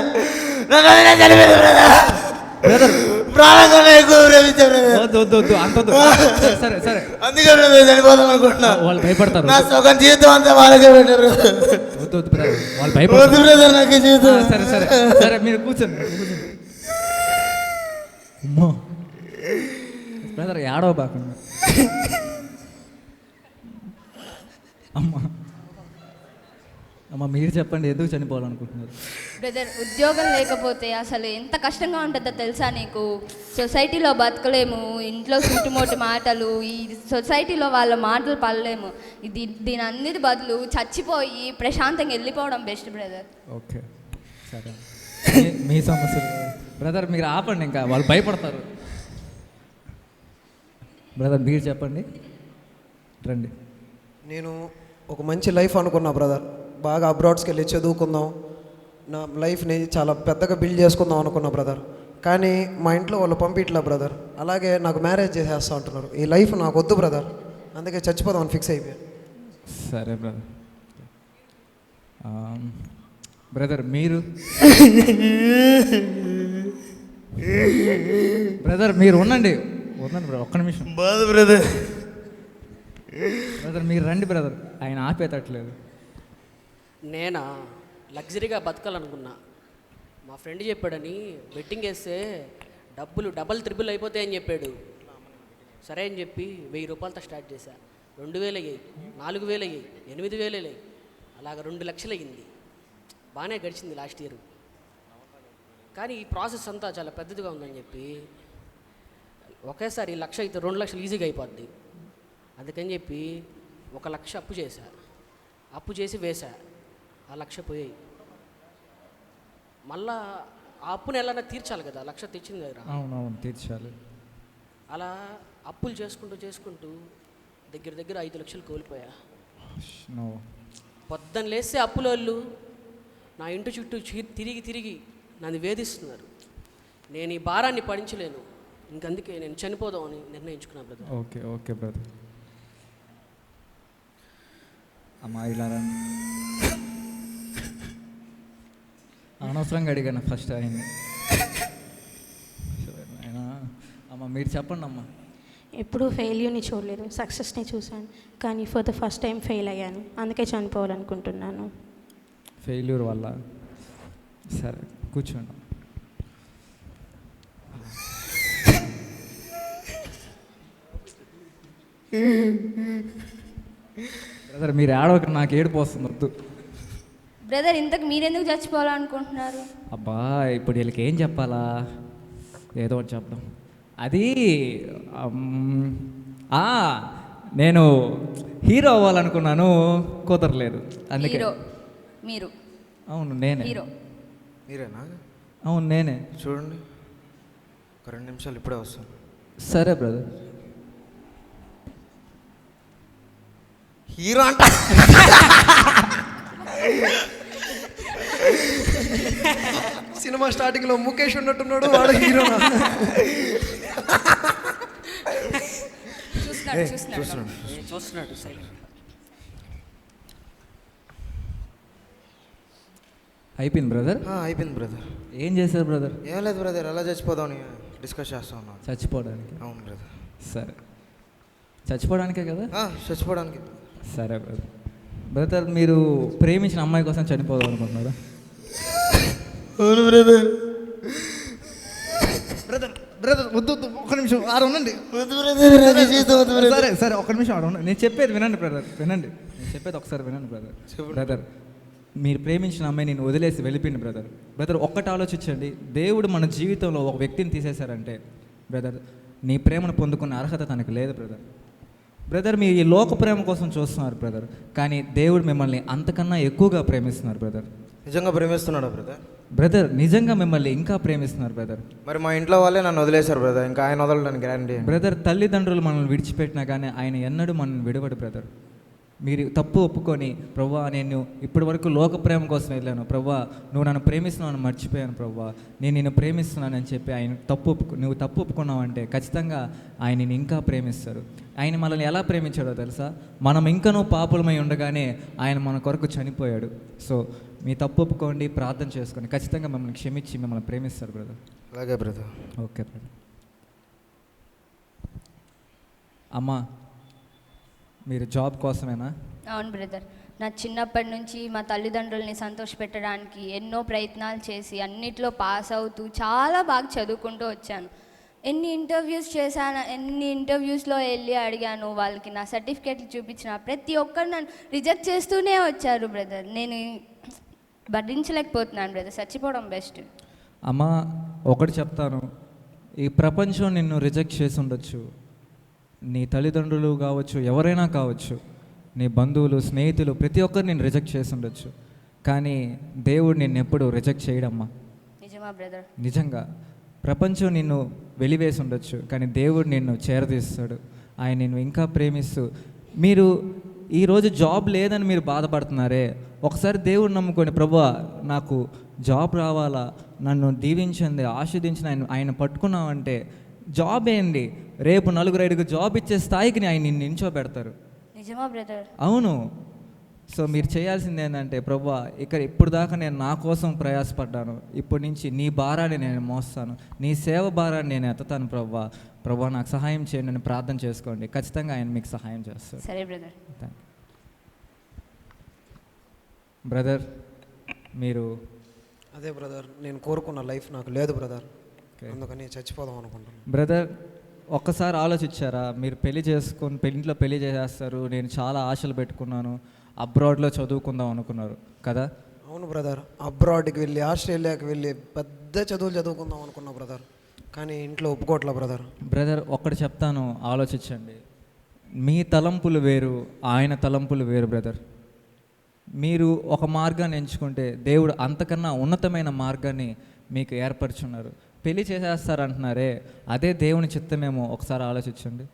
బ్రదర్ ప్రాణం కన్నా ఎక్కువ ప్రేమించా బ్రదర్. వద్దు అంత సరే సరే. అందుకే బ్రదర్ చనిపోదాం అనుకుంటున్నా. వాళ్ళు భయపడతారు. నా సగం జీవితం అంతా వాళ్ళకే పెట్టారు. వద్దు బ్రదర్, వాళ్ళు భయపడతారు బ్రదర్ నాకు జీవితం. సరే సరే సరే మీరు కూర్చోండి. అమ్మో బ్రదర్ ఏడవ బాకుండా. అమ్మ మీరు చెప్పండి ఎందుకు చనిపోవాలనుకుంటున్నారు? బ్రదర్ ఉద్యోగం లేకపోతే అసలు ఎంత కష్టంగా ఉంటుందో తెలుసా నీకు? సొసైటీలో బతకలేము, ఇంట్లో చుట్టుముట్టు మాటలు, ఈ సొసైటీలో వాళ్ళ మాటలు పడలేము. దీని అన్నిటి బదులు చచ్చిపోయి ప్రశాంతంగా వెళ్ళిపోవడం బెస్ట్ బ్రదర్. ఓకే సరే మీ సమస్యలు బ్రదర్ మీరు ఆపండి, ఇంకా వాళ్ళు భయపడతారు. బ్రదర్ మీరు చెప్పండి రండి. నేను ఒక మంచి లైఫ్ అనుకున్నా బ్రదర్. బాగా అబ్రాడ్స్కి వెళ్ళి చదువుకుందాం, నా లైఫ్ని చాలా పెద్దగా బిల్డ్ చేసుకుందాం అనుకున్నా బ్రదర్. కానీ మా ఇంట్లో వాళ్ళు పంపిట్లా బ్రదర్. అలాగే నాకు మ్యారేజ్ చేసేస్తా అంటున్నారు. ఈ లైఫ్ నాకు వద్దు బ్రదర్, అందుకే చచ్చిపోదామని ఫిక్స్ అయిపోయాను. సరే బ్రదర్. బ్రదర్ మీరు బ్రదర్ మీరు ఉండండి బ్రదర్, ఒక్క నిమిషం. బాధ బ్రదర్. బ్రదర్ మీరు రండి బ్రదర్, ఆయన ఆపేతట్లేదు. నేనా లగ్జరీగా బతకాలనుకున్నా. మా ఫ్రెండ్ చెప్పాడని బెట్టింగ్ వేస్తే డబ్బులు డబల్ త్రిబుల్ అయిపోతాయని చెప్పాడు. సరే అని చెప్పి 1000 రూపాయలతో స్టార్ట్ చేశా. 2000 అయ్యాయి, 4000 అయ్యాయి, 8000 అయ్యాయి, అలాగ 2 లక్షలు అయ్యింది. బాగానే గడిచింది లాస్ట్ ఇయర్. కానీ ఈ ప్రాసెస్ అంతా చాలా పెద్దదిగా ఉందని చెప్పి ఒకేసారి 1 లక్ష అయితే 2 లక్షలు ఈజీగా అయిపోద్ది. అందుకని చెప్పి 1 లక్ష అప్పు చేశా. అప్పు చేసి వేశా. 1 లక్ష పోయాయి. మళ్ళా ఆ అప్పుని ఎలా తీర్చాలి కదా, 1 లక్ష తెచ్చింది దగ్గర. అవునవును తీర్చాలి. అలా అప్పులు చేసుకుంటూ దగ్గర 5 లక్షలు కోల్పోయా. పొద్దున్న లేస్తే అప్పుల వాళ్ళు నా ఇంటి చుట్టూ తిరిగి నన్ను వేధిస్తున్నారు. నేను ఈ భారాన్ని భరించలేను. ఇంకందుకే నేను చనిపోదామని నిర్ణయించుకున్నా బ్రదర్. Okay okay brother. అమ్మా ఇలా రండి. అనవసరంగా అడిగాను ఫస్ట్ ఆయన్ని. ఆయన అమ్మ మీరు చెప్పండి అమ్మా. ఎప్పుడూ ఫెయిల్యూర్ని చూడలేదు, సక్సెస్ని చూశాను. కానీ for the first time fail అయ్యాను, అందుకే చనిపోవాలనుకుంటున్నాను. ఫెయిల్యూర్ వల్ల. సరే కూర్చోండి. బ్రదర్ మీరు ఏడవక, నాకు ఏడుపు వస్తుంది, వద్దు. బ్రదర్ ఇంతకు మీరెందుకు చచ్చిపోవాలనుకుంటున్నారు? అబ్బా ఇప్పుడు వీళ్ళకి ఏం చెప్పాలా, ఏదో ఒకటి చెప్పడం. అది నేను హీరో అవ్వాలనుకున్నాను, కుదరలేదు. అందుకే. మీరు? అవును నేనే. హీరో మీరేనా? అవును నేనే. చూడండి ఒక 2 నిమిషాలు ఇప్పుడే వస్తాను. సరే బ్రదర్. హీరో అంట. సినిమా స్టార్టింగ్లో ముఖేష్ ఉన్నట్టున్నాడు, వాడు హీరో. చూస్తున్నాడు అయిపోయింది బ్రదర్. అయిపోయింది బ్రదర్. ఏం చేశారు బ్రదర్? ఏం లేదు బ్రదర్, ఎలా చచ్చిపోదామని డిస్కస్ చేస్తా ఉన్నాను. చచ్చిపోవడానికి? అవును బ్రదర్. సరే చచ్చిపోవడానికే కదా? చచ్చిపోవడానికి. సరే బ్రదర్. బ్రదర్ మీరు ప్రేమించిన అమ్మాయి కోసం చనిపోదాం అనుకుంటున్నారా? అవును బ్రదర్. బ్రదర్ బ్రదర్ వద్దు, ఒక్క నిమిషం ఆడ ఉండండి. సరే సరే ఒక్క నిమిషం ఆడ ఉండండి. నేను చెప్పేది వినండి బ్రదర్, వినండి. నేను చెప్పేది ఒకసారి వినండి బ్రదర్. బ్రదర్ మీరు ప్రేమించిన అమ్మాయి నేను వదిలేసి వెళ్ళిపోయింది బ్రదర్. బ్రదర్ ఒక్కటి ఆలోచించండి, దేవుడు మన జీవితంలో ఒక వ్యక్తిని తీసేశారంటే బ్రదర్ నీ ప్రేమను పొందుకునే అర్హత తనకు లేదు బ్రదర్. బ్రదర్ మీరు ఈ లోక ప్రేమ కోసం చూస్తున్నారు బ్రదర్, కానీ దేవుడు మిమ్మల్ని అంతకన్నా ఎక్కువగా ప్రేమిస్తున్నారు బ్రదర్. నిజంగా ప్రేమిస్తున్నాడా బ్రదర్? బ్రదర్ నిజంగా మిమ్మల్ని ఇంకా ప్రేమిస్తున్నారు బ్రదర్. మరి మా ఇంట్లో వాళ్ళే నన్ను వదిలేశారు బ్రదర్, ఇంకా ఆయన వదలడానికి గ్యారంటీ. బ్రదర్ తల్లిదండ్రులు మనల్ని విడిచిపెట్టినా కానీ ఆయన ఎన్నడూ మనల్ని విడవడు బ్రదర్. మీరు తప్పు ఒప్పుకొని ప్రభువా నేను ఇప్పటి వరకు లోక ప్రేమ కోసం వెళ్ళాను, ప్రభువా నువ్వు నన్ను ప్రేమిస్తున్నావు మర్చిపోయాను, ప్రభువా నేను నిన్ను ప్రేమిస్తున్నాను అని చెప్పి ఆయన నువ్వు తప్పు ఒప్పుకున్నావు అంటే ఖచ్చితంగా ఆయన నిన్ను ఇంకా ప్రేమిస్తారు. ఆయన మనల్ని ఎలా ప్రేమించాడో తెలుసా? మనం ఇంకనూ పాపులమై ఉండగానే ఆయన మన కొరకు చనిపోయాడు. సో మీ తప్పు ఒప్పుకోండి, ప్రార్థన చేసుకోండి, ఖచ్చితంగా మిమ్మల్ని క్షమించి మిమ్మల్ని ప్రేమిస్తారు బ్రదర్. అలాగే బ్రదర్. Okay brother. అమ్మా మీరు జాబ్ కోసమేనా? అవును బ్రదర్. నా చిన్నప్పటి నుంచి మా తల్లిదండ్రుల్ని సంతోషపెట్టడానికి ఎన్నో ప్రయత్నాలు చేసి అన్నిట్లో పాస్ అవుతూ చాలా బాగా చదువుకుంటూ వచ్చాను. ఎన్ని ఇంటర్వ్యూస్ చేశాను, ఎన్ని ఇంటర్వ్యూస్లో వెళ్ళి అడిగాను, వాళ్ళకి నా సర్టిఫికేట్లు చూపించిన ప్రతి ఒక్కరు నన్ను రిజెక్ట్ చేస్తూనే వచ్చారు బ్రదర్. నేను భరించలేకపోతున్నాను బ్రదర్, చచ్చిపోవడం బెస్ట్. అమ్మా ఒకటి చెప్తాను, ఈ ప్రపంచం నిన్ను రిజెక్ట్ చేసి ఉండొచ్చు, నీ తల్లిదండ్రులు కావచ్చు, ఎవరైనా కావచ్చు, నీ బంధువులు స్నేహితులు ప్రతి ఒక్కరు నేను రిజెక్ట్ చేసి ఉండొచ్చు, కానీ దేవుడు నిన్ను ఎప్పుడు రిజెక్ట్ చేయడమ్మా. నిజమా బ్రదర్? నిజంగా ప్రపంచం నిన్ను వెలివేసి ఉండొచ్చు, కానీ దేవుడు నిన్ను చేరదీస్తాడు. ఆయన నిన్ను ఇంకా ప్రేమిస్తూ, మీరు ఈరోజు జాబ్ లేదని మీరు బాధపడుతున్నారే, ఒకసారి దేవుడు నమ్ముకొని ప్రభువా నాకు జాబ్ రావాలా, నన్ను దీవించండి, ఆశీర్వదించిన ఆయన పట్టుకున్నామంటే జాబ్ ఏంటి, రేపు 4-5 జాబ్ ఇచ్చే స్థాయికి ఆయన నిన్ను నించోబెడతారు. నిజమా బ్రదర్? అవును. సో మీరు చేయాల్సింది ఏంటంటే ప్రభువా ఇప్పుడు దాకా నేను నా కోసం ప్రయాసపడ్డాను, ఇప్పటి నుంచి నీ భారాన్ని నేను మోస్తాను, నీ సేవ భారాన్ని నేను ఎత్తుతాను ప్రభువా నాకు సహాయం చేయండి అని ప్రార్థన చేసుకోండి. ఖచ్చితంగా ఆయన మీకు సహాయం చేస్తాడు. సరే బ్రదర్. బ్రదర్ మీరు అదే బ్రదర్, నేను కోరుకున్న లైఫ్ నాకు లేదు బ్రదర్, అందుకని చచ్చిపోదాం అనుకుంటున్నాను. బ్రదర్ ఒక్కసారి ఆలోచించారా, మీరు ఇంట్లో పెళ్లి చేసేస్తారు, నేను చాలా ఆశలు పెట్టుకున్నాను, అబ్రాడ్లో చదువుకుందాం అనుకున్నారు కదా? అవును బ్రదర్, అబ్రాడ్కి వెళ్ళి ఆస్ట్రేలియాకి వెళ్ళి పెద్ద చదువులు చదువుకుందాం అనుకున్నా బ్రదర్, కానీ ఇంట్లో ఒప్పుకోవట్లే బ్రదర్. బ్రదర్ ఒక్కటి చెప్తాను, ఆలోచించండి. మీ తలంపులు వేరు, ఆయన తలంపులు వేరు బ్రదర్. మీరు ఒక మార్గాన్ని ఎంచుకుంటే దేవుడు అంతకన్నా ఉన్నతమైన మార్గాన్ని మీకు ఏర్పరచున్నారు. పెళ్లి చేసేస్తారంటున్నారే, అదే దేవుని చిత్తమేమో ఒకసారి ఆలోచించండి.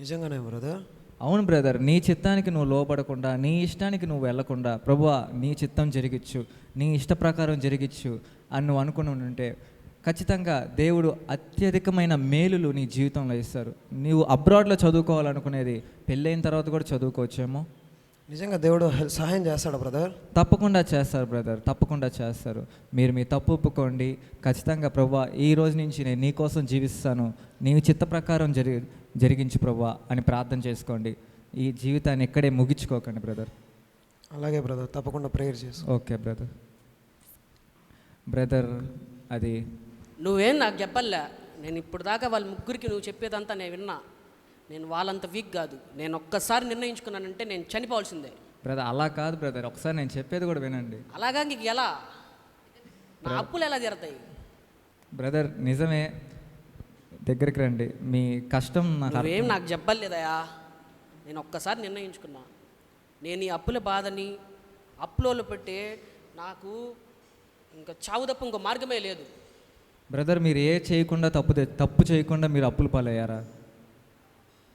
నిజంగానే బ్రదర్? అవును బ్రదర్, నీ చిత్తానికి నువ్వు లోపడకుండా, నీ ఇష్టానికి నువ్వు వెళ్లకుండా, ప్రభువా నీ చిత్తం జరిగిచ్చు, నీ ఇష్ట ప్రకారం జరిగిచ్చు అని నువ్వు అనుకుని ఉంటే ఖచ్చితంగా దేవుడు అత్యధికమైన మేలులు నీ జీవితంలో ఇస్తారు. నీవు అబ్రాడ్లో చదువుకోవాలనుకునేది పెళ్ళైన తర్వాత కూడా చదువుకోవచ్చేమో. నిజంగా దేవుడు సహాయం చేస్తాడు బ్రదర్? తప్పకుండా చేస్తారు బ్రదర్, తప్పకుండా చేస్తారు. మీరు మీ తప్పు ఒప్పుకోండి. ఖచ్చితంగా ప్రభువా ఈ రోజు నుంచి నేను నీ కోసం జీవిస్తాను, నీ చిత్త ప్రకారం జరిగించు ప్రభువా అని ప్రార్థన చేసుకోండి. ఈ జీవితాన్ని ఎక్కడే ముగించుకోకండి బ్రదర్. అలాగే బ్రదర్, తప్పకుండా ప్రేయర్ చేసి. Okay brother. బ్రదర్ అది నువ్వేం నాకు చెప్పలే, నేను ఇప్పుడు దాకా వాళ్ళ ముగ్గురికి నువ్వు చెప్పేదంతా నేను విన్నా. నేను వాళ్ళంత వీక్ కాదు, నేను ఒక్కసారి నిర్ణయించుకున్నానంటే నేను చనిపోవాల్సిందే. బ్రదర్ అలా కాదు బ్రదర్, ఒకసారి నేను చెప్పేది కూడా వినండి. అలాగా నీకు ఎలా నా అప్పులు ఎలా తీరతాయి? బ్రదర్ నిజమే, దగ్గరికి రండి. మీ కష్టం నువ్వేం నాకు చెప్పలేదయా, నేను ఒక్కసారి నిర్ణయించుకున్నా. నేను ఈ అప్పుల బాధని అప్పులో పెట్టే నాకు ఇంకా చావు తప్ప ఇంకో మార్గమే లేదు. బ్రదర్ మీరు చేయకుండా తప్పు చేయకుండా మీరు అప్పుల పాలయ్యారా?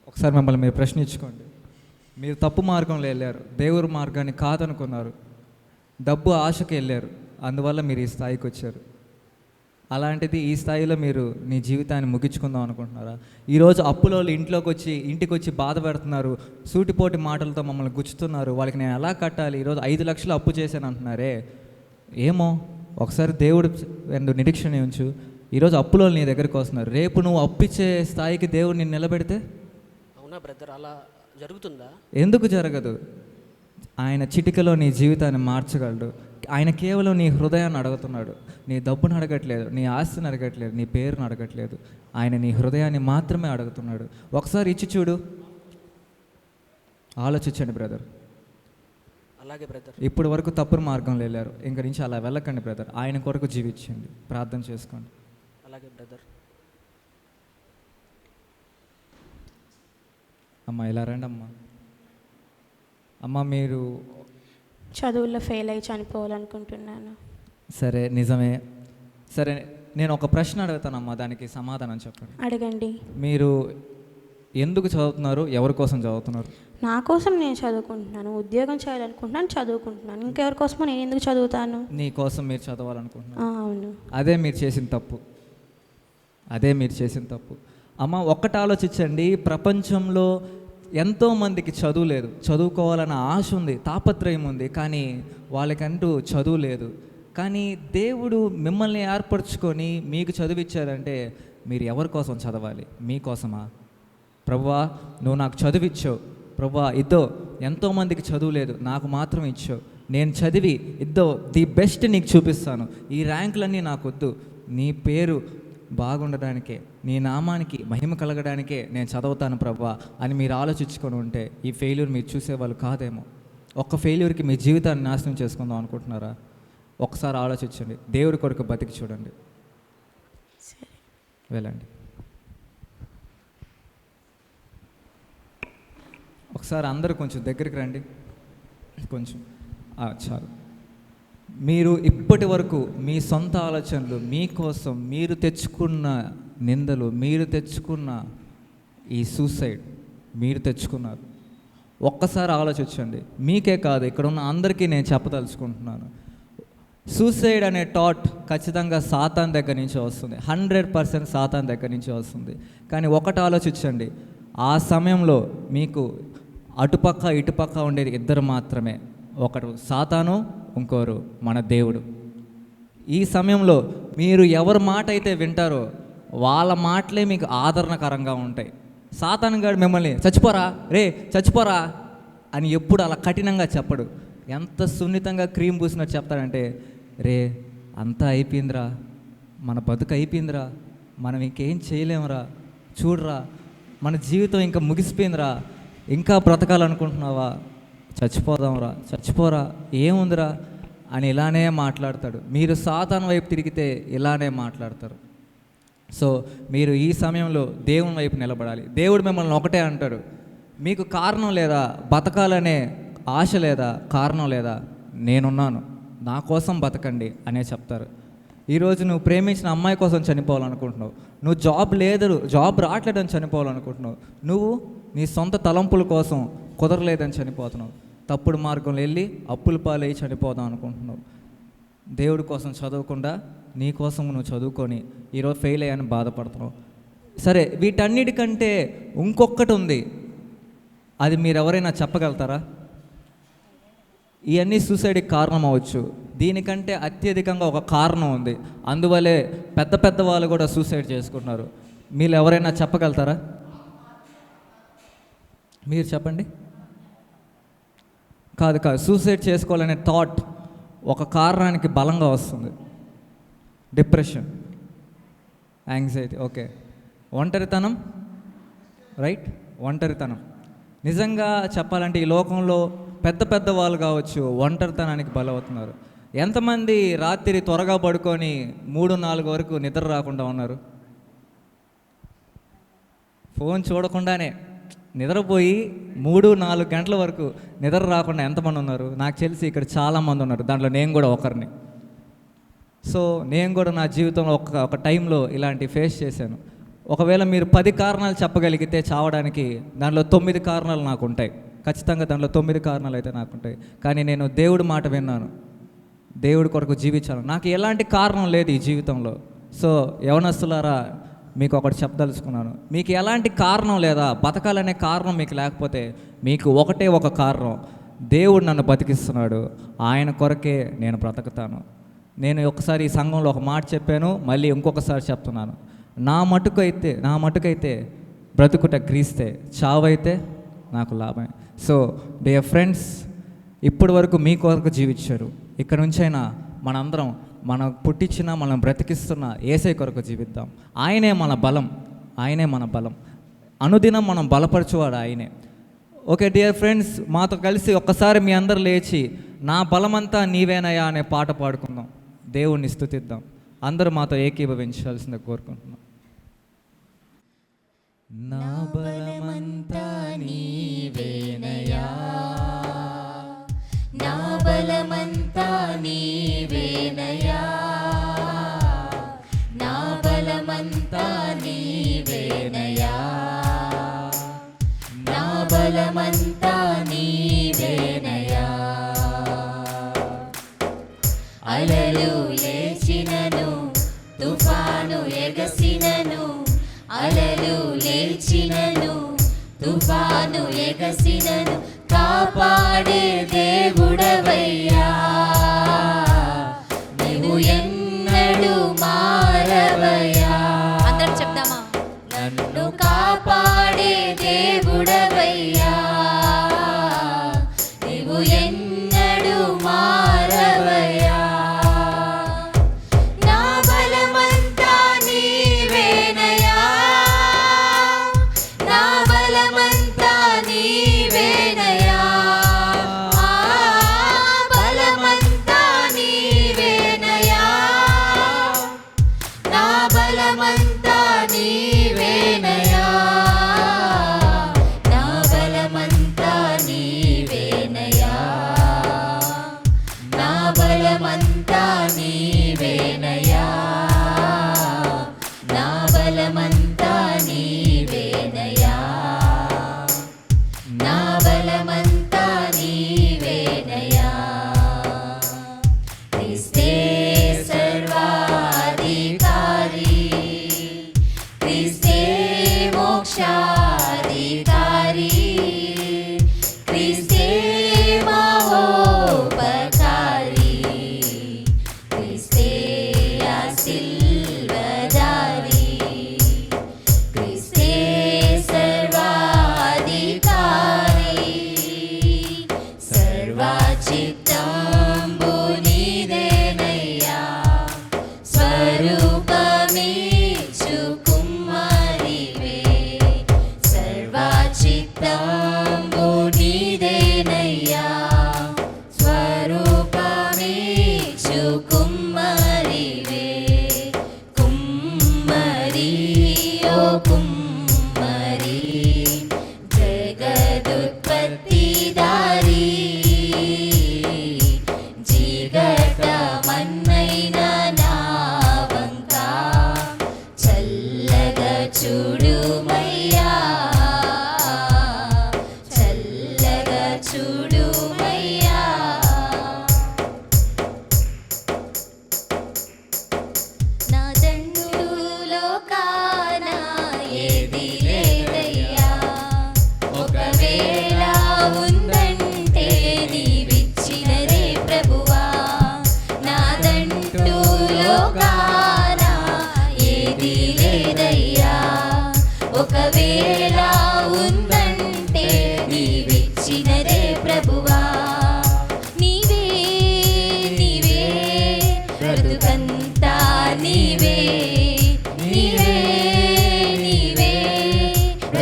ఒకసారి మిమ్మల్ని మీరు ప్రశ్నించుకోండి. మీరు తప్పు మార్గంలో వెళ్ళారు, దేవుడి మార్గాన్ని కాదనుకున్నారు, డబ్బు ఆశకి వెళ్ళారు, అందువల్ల మీరు ఈ స్థాయికి వచ్చారు. అలాంటిది ఈ స్థాయిలో మీరు నీ జీవితాన్ని ముగించుకుందాం అనుకుంటున్నారా? ఈరోజు అప్పులో ఇంటికి వచ్చి బాధ పెడుతున్నారు, సూటిపోటి మాటలతో మమ్మల్ని గుచ్చుతున్నారు, వాళ్ళకి నేను ఎలా కట్టాలి, ఈరోజు 5 లక్షలు అప్పు చేశాను అంటున్నారే. ఏమో ఒకసారి దేవుడు నిరీక్షణ ఉంచు. ఈరోజు అప్పులో నీ దగ్గరికి వస్తున్నారు, రేపు నువ్వు అప్పిచ్చే స్థాయికి దేవుడు నిన్ను నిలబెడితే? అవునా బ్రదర్, అలా జరుగుతుందా? ఎందుకు జరగదు? ఆయన చిటికలో నీ జీవితాన్ని మార్చగలడు. ఆయన కేవలం నీ హృదయాన్ని అడుగుతున్నాడు. నీ డబ్బును అడగట్లేదు, నీ ఆస్తిని అడగట్లేదు, నీ పేరును అడగట్లేదు. ఆయన నీ హృదయాన్ని మాత్రమే అడుగుతున్నాడు. ఒకసారి ఇచ్చి చూడు, ఆలోచించండి బ్రదర్. అలాగే బ్రదర్. ఇప్పుడు వరకు తప్పుడు మార్గంలో వెళ్ళారు, ఇంక నుంచి అలా వెళ్ళకండి బ్రదర్. ఆయన కొరకు జీవించండి, ప్రార్థన చేసుకోండి. అలాగే బ్రదర్. అమ్మ ఇలా రండి అమ్మా. అమ్మ మీరు చదువుల్లో ఫెయిల్ అయ్యి చనిపోవాలనుకుంటున్నాను. సరే నిజమే. సరే నేను ఒక ప్రశ్న అడుగుతానమ్మా, దానికి సమాధానం చెప్పండి. అడగండి. మీరు ఎందుకు చదువుతున్నారు, ఎవరి కోసం చదువుతున్నారు? నా కోసం నేను చదువుకుంటున్నాను, ఉద్యోగం చేయాలనుకుంటున్నాను, చదువుకుంటున్నాను. ఇంకెవరి కోసమో నేను ఎందుకు చదువుతాను? నీ కోసం మీరు చదవాలనుకుంటున్నారు. అవును. అదే మీరు చేసిన తప్పు. అమ్మ ఒక్కటి ఆలోచించండి, ప్రపంచంలో ఎంతోమందికి చదువు లేదు, చదువుకోవాలన్న ఆశ ఉంది, తాపత్రయం ఉంది, కానీ వాళ్ళకంటూ చదువు లేదు. కానీ దేవుడు మిమ్మల్ని ఏర్పరచుకొని మీకు చదివిచ్చారంటే మీరు ఎవరి కోసం చదవాలి? మీకోసమా? ప్రభువా నువ్వు నాకు చదివిచ్చావు, ప్రభువా ఇద్దో ఎంతోమందికి చదువు లేదు, నాకు మాత్రం ఇచ్చావు, నేను చదివి ఇద్దో ది బెస్ట్ నీకు చూపిస్తాను, ఈ ర్యాంకులన్నీ నాకు వద్దు, నీ పేరు బాగుండడానికే, నీ నామానికి మహిమ కలగడానికే నేను చదువుతాను ప్రభువా అని మీరు ఆలోచించుకొని ఉంటే ఈ ఫెయిల్యూర్ మీరు చూసేవాళ్ళు కాదేమో. ఒక్క ఫెయిల్యూర్కి మీ జీవితాన్ని నాశనం చేసుకుందాం అనుకుంటున్నారా? ఒకసారి ఆలోచించండి, దేవుడి కొరకు బతికి చూడండి. వెళ్ళండి. ఒకసారి అందరూ కొంచెం దగ్గరికి రండి, కొంచెం చాలు. మీరు ఇప్పటి వరకు మీ సొంత ఆలోచనలు, మీకోసం మీరు తెచ్చుకున్న నిందలు, మీరు తెచ్చుకున్న ఈ సూసైడ్ మీరు తెచ్చుకున్నారు. ఒక్కసారి ఆలోచించండి. మీకే కాదు, ఇక్కడ ఉన్న అందరికీ నేను చెప్పదలుచుకుంటున్నాను, సూసైడ్ అనే థాట్ ఖచ్చితంగా సాతాన్ దగ్గర నుంచి వస్తుంది, 100% సాతాన్ దగ్గర నుంచి వస్తుంది. కానీ ఒకటి ఆలోచించండి, ఆ సమయంలో మీకు అటుపక్క ఇటుపక్క ఉండేది ఇద్దరు మాత్రమే, ఒకరు సాతాను, ఇంకోరు మన దేవుడు. ఈ సమయంలో మీరు ఎవరి మాట అయితే వింటారో వాళ్ళ మాటలే మీకు ఆదరణకరంగా ఉంటాయి. సాతాను గారు మిమ్మల్ని చచ్చిపోరా రే చచ్చిపోరా అని ఎప్పుడు అలా కఠినంగా చెప్పడు. ఎంత సున్నితంగా క్రీమ్ పూసినట్టు చెప్తాడంటే, రే అంతా అయిపోయిందిరా, మన బతుకు అయిపోయిందిరా, మనం ఇంకేం చేయలేమురా, చూడరా మన జీవితం ఇంకా ముగిసిపోయిందిరా, ఇంకా బ్రతకాలనుకుంటున్నావా, చచ్చిపోదాంరా, చచ్చిపోరా, ఏముందిరా అని ఇలానే మాట్లాడతాడు. మీరు సాతాను వైపు తిరిగితే ఇలానే మాట్లాడతారు. సో మీరు ఈ సమయంలో దేవుని వైపు నిలబడాలి. దేవుడు మిమ్మల్ని ఒకటే అంటాడు, మీకు కారణం లేదా, బతకాలనే ఆశ లేదా, కారణం లేదా, నేనున్నాను, నా కోసం బతకండి అనే చెప్తారు. ఈరోజు నువ్వు ప్రేమించిన అమ్మాయి కోసం చనిపోవాలనుకుంటున్నావు, నువ్వు జాబ్ రావట్లేదని చనిపోవాలనుకుంటున్నావు, నువ్వు నీ సొంత తలంపుల కోసం కుదరలేదని చనిపోతున్నావు, తప్పుడు మార్గంలో వెళ్ళి అప్పుల పాలై చనిపోదాం అనుకుంటున్నావు, దేవుడి కోసం చదవకుండా నీ కోసం నువ్వు చదువుకొని ఈరోజు ఫెయిల్ అయ్యాని బాధపడుతున్నావు. సరే, వీటన్నిటికంటే ఇంకొకటి ఉంది, అది మీరు ఎవరైనా చెప్పగలుగుతారా? ఇవన్నీ సూసైడ్కి కారణం అవ్వచ్చు. దీనికంటే అత్యధికంగా ఒక కారణం ఉంది, అందువల్లే పెద్ద పెద్ద వాళ్ళు కూడా సూసైడ్ చేసుకుంటున్నారు. మీరు ఎవరైనా చెప్పగలుగుతారా? మీరు చెప్పండి. కాదు, సూసైడ్ చేసుకోవాలనే థాట్ ఒక కారణానికి బలంగా వస్తుంది. డిప్రెషన్, యాంగ్జైటీ, ఓకే, ఒంటరితనం, రైట్, ఒంటరితనం. నిజంగా చెప్పాలంటే ఈ లోకంలో పెద్ద పెద్ద వాళ్ళు కావచ్చు ఒంటరితనానికి బలవుతున్నారు. ఎంతమంది రాత్రి త్వరగా పడుకొని 3-4 వరకు నిద్ర రాకుండా ఉన్నారు? ఫోన్ చూడకుండానే నిద్రపోయి 3-4 గంటల వరకు నిద్ర రాకుండా ఎంతమంది ఉన్నారు? నాకు తెలిసి ఇక్కడ చాలామంది ఉన్నారు, దాంట్లో నేను కూడా ఒకరిని. సో నేను కూడా నా జీవితంలో ఒక టైంలో ఇలాంటి ఫేస్ చేశాను. ఒకవేళ మీరు 10 కారణాలు చెప్పగలిగితే చావడానికి, దాంట్లో 9 కారణాలు నాకు ఉంటాయి. ఖచ్చితంగా దాంట్లో 9 కారణాలు అయితే నాకు ఉంటాయి. కానీ నేను దేవుడి మాట విన్నాను, దేవుడి కొరకు జీవించాను, నాకు ఎలాంటి కారణం లేదు ఈ జీవితంలో. సో యవనస్తులారా, మీకు ఒకటి చెప్పదలుచుకున్నాను, మీకు ఎలాంటి కారణం లేదా, బతకాలనే కారణం మీకు లేకపోతే మీకు ఒకటే ఒక కారణం, దేవుడు నన్ను బతికిస్తున్నాడు, ఆయన కొరకే నేను బ్రతుకుతాను. నేను ఒకసారి ఈ సంఘంలో ఒక మాట చెప్పాను, మళ్ళీ ఇంకొకసారి చెప్తున్నాను, నా మటుకైతే బ్రతుకుట క్రీస్తే, చావైతే నాకు లాభమే. సో డియర్ ఫ్రెండ్స్, ఇప్పటి వరకు మీ కొరకు జీవించారు, ఇక్కడ నుంచైనా మనందరం మనం పుట్టించిన మనం బ్రతికిస్తున్న యేసయ్య కొరకు జీవిద్దాం. ఆయనే మన బలం, అనుదినం మనం బలపరచువాడు ఆయనే. ఓకే డియర్ ఫ్రెండ్స్, మాతో కలిసి ఒక్కసారి మీ అందరు లేచి నా బలమంతా నీవేనయా అనే పాట పాడుకుందాం, దేవుణ్ణి స్తుతిద్దాం. అందరూ మాతో ఏకీభవించాల్సిందే కోరుకుంటున్నాం. నా బలమంతా నీవేనయా, నా బలమంతా నీవేనయా, నా బలమంతా నీవేనయా, నా బలమంతా నీవేనయా. అలలు లేచినను, తుఫాను ఎగసినను, అలలు లేచినను, తుఫాను ఎగసినను, కాపాడే దేవుడవయ్యా, నీవు ఎన్నడూ మారవయ్యా. అందరం చెప్దామా? నన్ను కాపాడే దేవుడవయ్యా, నీవు ఎన్నడూ మారవయ్యా. నా బలమంతా నీవేనయా, నా బలమంతా నీవేనయా, బలమంతా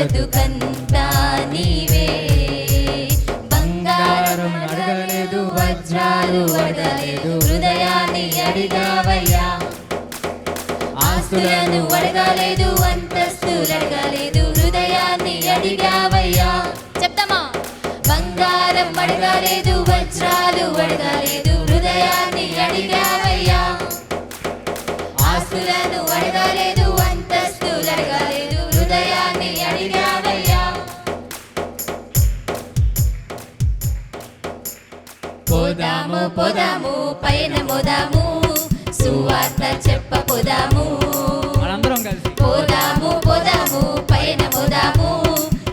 బ్రతుకంతా నీవే. బంగారం అడగలేదు, వజ్రాలు అడగలేదు, హృదయాన్ని అడిగావయ్యా. ఆస్తులను అడగలేదు, అంతస్తులు అడగలేదు, హృదయాన్ని అడిగావయ్యా. చెప్తామా? బంగారం అడగలేదు, వజ్రాలు అడగలేదు, హృదయాన్ని అడిగావయ్యా. ఆస్తులను అడగలేదు, అంతస్తులు అడగలేదు, హృదయాన్ని అడిగావయ్యా. పోదాము పోదాము పైన మోదాము, సువార్త చెప్ప పోదాము. మనందరం కలిసి పోదాము పోదాము పైన మోదాము,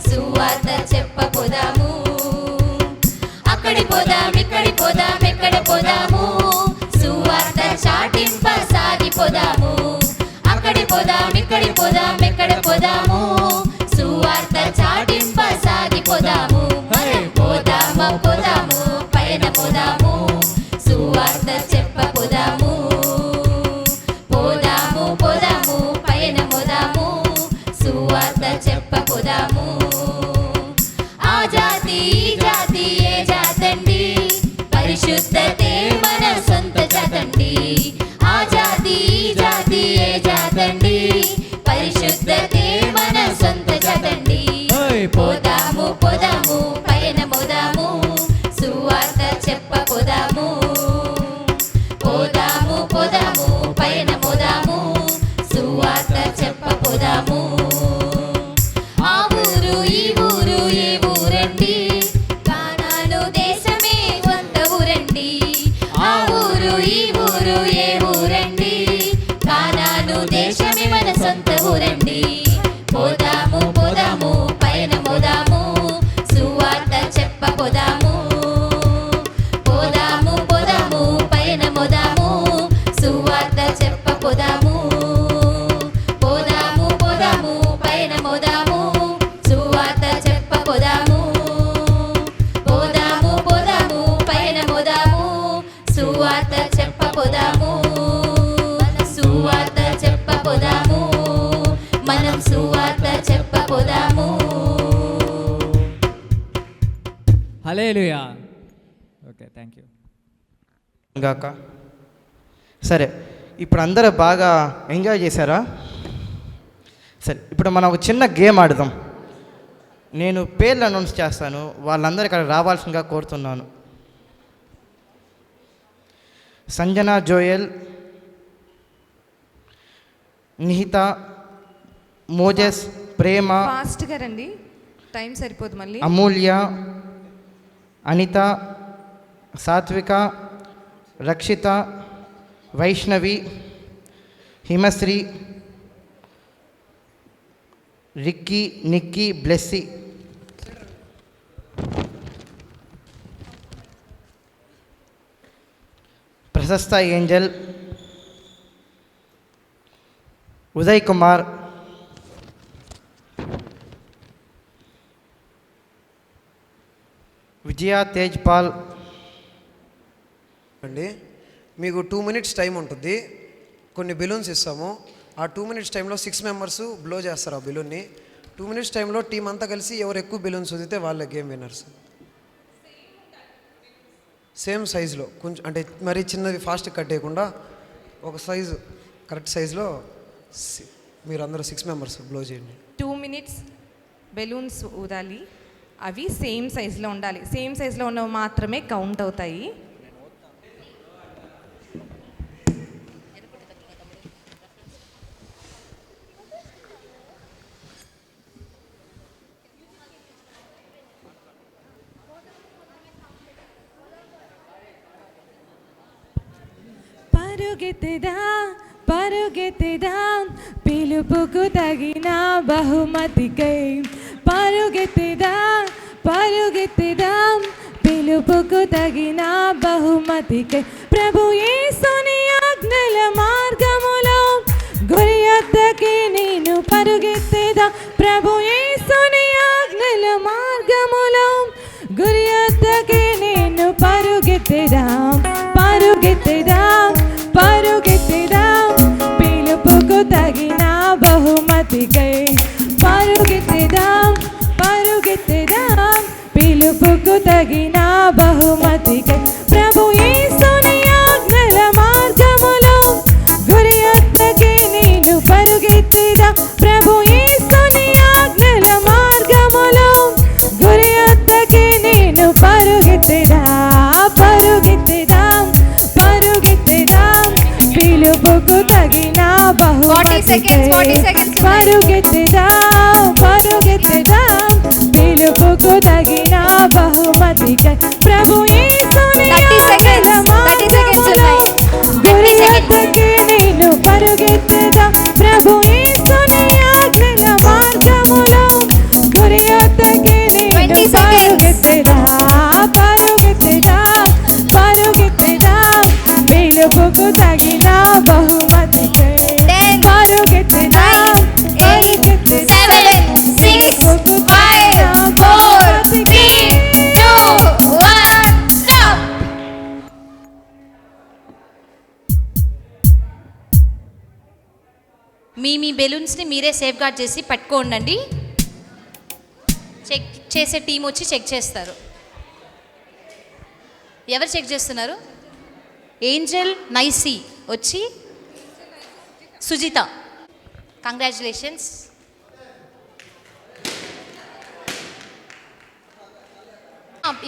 సువార్త చెప్ప పోదాము. అక్కడి పోదాం ఇక్కడి పోదాం ఎక్కడ పోదాము, సువార్త చాటింప సాగిపోదాము. అక్కడి పోదాం ఇక్కడి పోదాం ఎక్కడ పోదాము, సువార్త చాటింప సాగిపోదాము. పోదాము పోదాము పైన పోదాము, సువార్త చెప్ప పోదాము. పోదాము పోదాము పైన పోదాము, సువార్త చెప్ప పోదాము. ఆ జాతి ఈ జాతి ఏ జాతండి, పరిశుద్ధతే మన సొంత జాతండి. ఆ జాతి ఈ జాతి ఏ జాతండి, పరిశుద్ధతే మన సొంత జాతండి. పోదాము పోదాము పైన పోదాము, సువార్త చెప్ప పోదాము. పోదాము పోదాము పైన పోదాము, సువార్త చెప్ప పోదాము. ఆ ఊరు ఈ ఊరు ఏ ఊరండి, కానాను దేశమే సొంత ఊరండి. ఆ ఊరు ఈ ఊరు ఏ ఊరండి, కానాను దేశమే మన సొంత ఊరండి. పోదాము పోదాము పైన పోదాము, సువార్త చెప్ప పోదాము. పోదాము పోదాము పైన పోదాము, సువార్త చెప్ప పోదాము. పోదాము పోదాము పైన పోదాము, సువార్త చెప్ప పోదాము. పోదాము పోదాము పైన పోదాము, సువార్త చెప్ప పోదాము. సువార్త చెప్ప పోదాము, మనం సువార్త చెప్ప పోదాము. హల్లెలూయా. Okay, thank you. గాక. సరే, ఇప్పుడు అందరూ బాగా ఎంజాయ్ చేశారా? సరే, ఇప్పుడు మనం ఒక చిన్న గేమ్ ఆడదాం. నేను పేర్లు అనౌన్స్ చేస్తాను, వాళ్ళందరూ ఇక్కడ రావాల్సిందిగా కోరుతున్నాను. సంజన జోయల్, నిహిత, మోజెస్, ప్రేమ, ఫాస్ట్గా రండి, టైం సరిపోదు మళ్ళీ. అమూల్య, అనిత, సాత్విక, రక్షిత, వైష్ణవి, హిమశ్రీ, రిక్కీ, నిక్కీ, బ్లెస్సీ. ప్రశస్త ఏంజల్, ఉదయ్ కుమార్, విజయ తేజ్పాల్. అండి, మీకు 2 minutes టైం ఉంటుంది. కొన్ని బెలూన్స్ ఇస్తాము. ఆ 2 minutes టైంలో 6 members బ్లో చేస్తారు ఆ బెలూన్ని. 2 minutes టైంలో టీం అంతా కలిసి ఎవరు ఎక్కువ బెలూన్స్ వదిలితే వాళ్ళే గేమ్ విన్నర్స్. సేమ్ సైజులో, కొంచెం అంటే మరీ చిన్నది ఫాస్ట్ కట్ చేయకుండా ఒక సైజు కరెక్ట్ సైజులో మీరు అందరూ 6 members బ్లో చేయండి. 2 minutes బెలూన్స్ ఊదాలి. అవి సేమ్ సైజులో ఉండాలి. సేమ్ సైజులో ఉన్నవి మాత్రమే కౌంట్ అవుతాయి. పరుగెత్తిదాం పిలుపుకు తగిన బహుమతికై. పరుగెత్తిదాం పిలుపుకు తగిన బహుమతికై. ప్రభు యేసుని ఆజ్ఞల మార్గములో గురి యొద్దకి నేను పరుగెత్తిదా. ప్రభు యేసుని ఆజ్ఞల మార్గములో గురి యొద్దకి నేను పరుగెత్తిదాం పిలుపుకు తగిన బహుమతికై. పరుగెత్తిదాం బహుమతికే 40 seconds. పరుగెత్తుదాం పరుగెత్తుదాం పిలుపుకు తగిన బహుమతికే ప్రభు యేసుని 30 seconds ఉన్నాయి. గురి వద్దకే నేను పరుగెత్తుదాం ప్రభు యేసుని ఆజ్ఞల మార్గములో గురి వద్దకే నేను 20 seconds. పరుగెత్తుదాం పిలుపుకు తగిన బహుమతికే 10, పరుగెత్తుదాం 8, 7, 6, 5, 4, 3, 2, 1, stop. మీ బెలూన్స్ని మీరే సేఫ్ గార్డ్ చేసి పట్టుకోండి. చెక్ చేసే టీం వచ్చి చెక్ చేస్తారు. ఎవరు చెక్ చేస్తున్నారు? ఏంజల్ నైసీ వచ్చి సుజిత, కంగ్రాచులేషన్స్.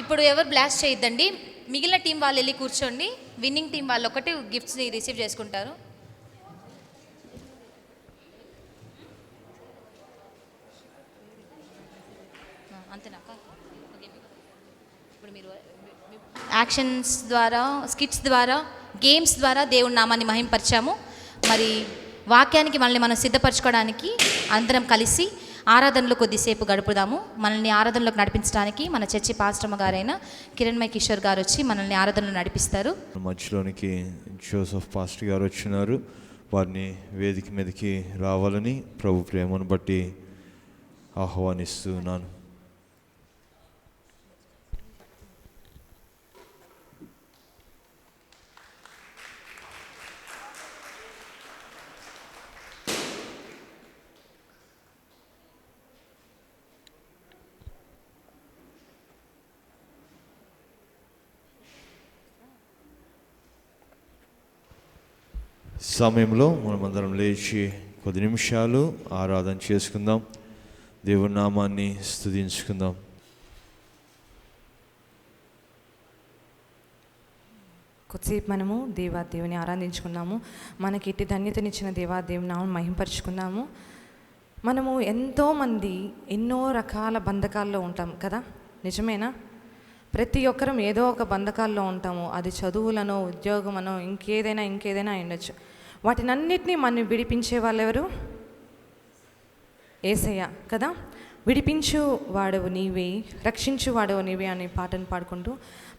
ఇప్పుడు ఎవరు బ్లాస్ట్ చేయొద్దండి. మిగిలిన టీం వాళ్ళు వెళ్ళి కూర్చోండి. విన్నింగ్ టీం వాళ్ళు ఒకటి గిఫ్ట్స్ని రిసీవ్ చేసుకుంటారు. అంతేనాక? ఇప్పుడు మీరు యాక్షన్స్ ద్వారా, స్కిట్స్ ద్వారా, గేమ్స్ ద్వారా దేవుడి నామాన్ని మహింపరిచాము. మరి వాక్యానికి మనల్ని మనం సిద్ధపరచుకోవడానికి అందరం కలిసి ఆరాధనలో కొద్దిసేపు గడుపుదాము. మనల్ని ఆరాధనలోకి నడిపించడానికి మన చర్చి పాస్టమ్మ గారైన కిరణ్మయ్ కిషోర్ గారు వచ్చి మనల్ని ఆరాధనలో నడిపిస్తారు. మధ్యలోనికి జోసెఫ్ పాస్టర్ గారు వచ్చినారు. వారిని వేదిక మీదకి రావాలని ప్రభు ప్రేమను బట్టి ఆహ్వానిస్తున్నాను. సమయంలో మనమందరం లేచి కొద్ది నిమిషాలు ఆరాధన చేసుకుందాం, దేవుని నామాన్ని స్తుతించుకుందాం. కొద్దిసేపు మనము దేవాదేవుని ఆరాధించుకున్నాము. మనకి ఇట్టి ధన్యతనిచ్చిన దేవాదేవుని నామం మహింపరుచుకున్నాము. మనము ఎంతోమంది ఎన్నో రకాల బంధకాల్లో ఉంటాం కదా, నిజమేనా? ప్రతి ఒక్కరం ఏదో ఒక బంధకాల్లో ఉంటాము. అది చదువులనో, ఉద్యోగమనో, ఇంకేదైనా ఉండొచ్చు. వాటినన్నిటినీ మనం విడిపించే వాళ్ళు ఎవరు? యేసయ్య కదా. విడిపించు వాడవు నీవే, రక్షించు వాడవు నీవే అనే పాటను పాడుకుంటూ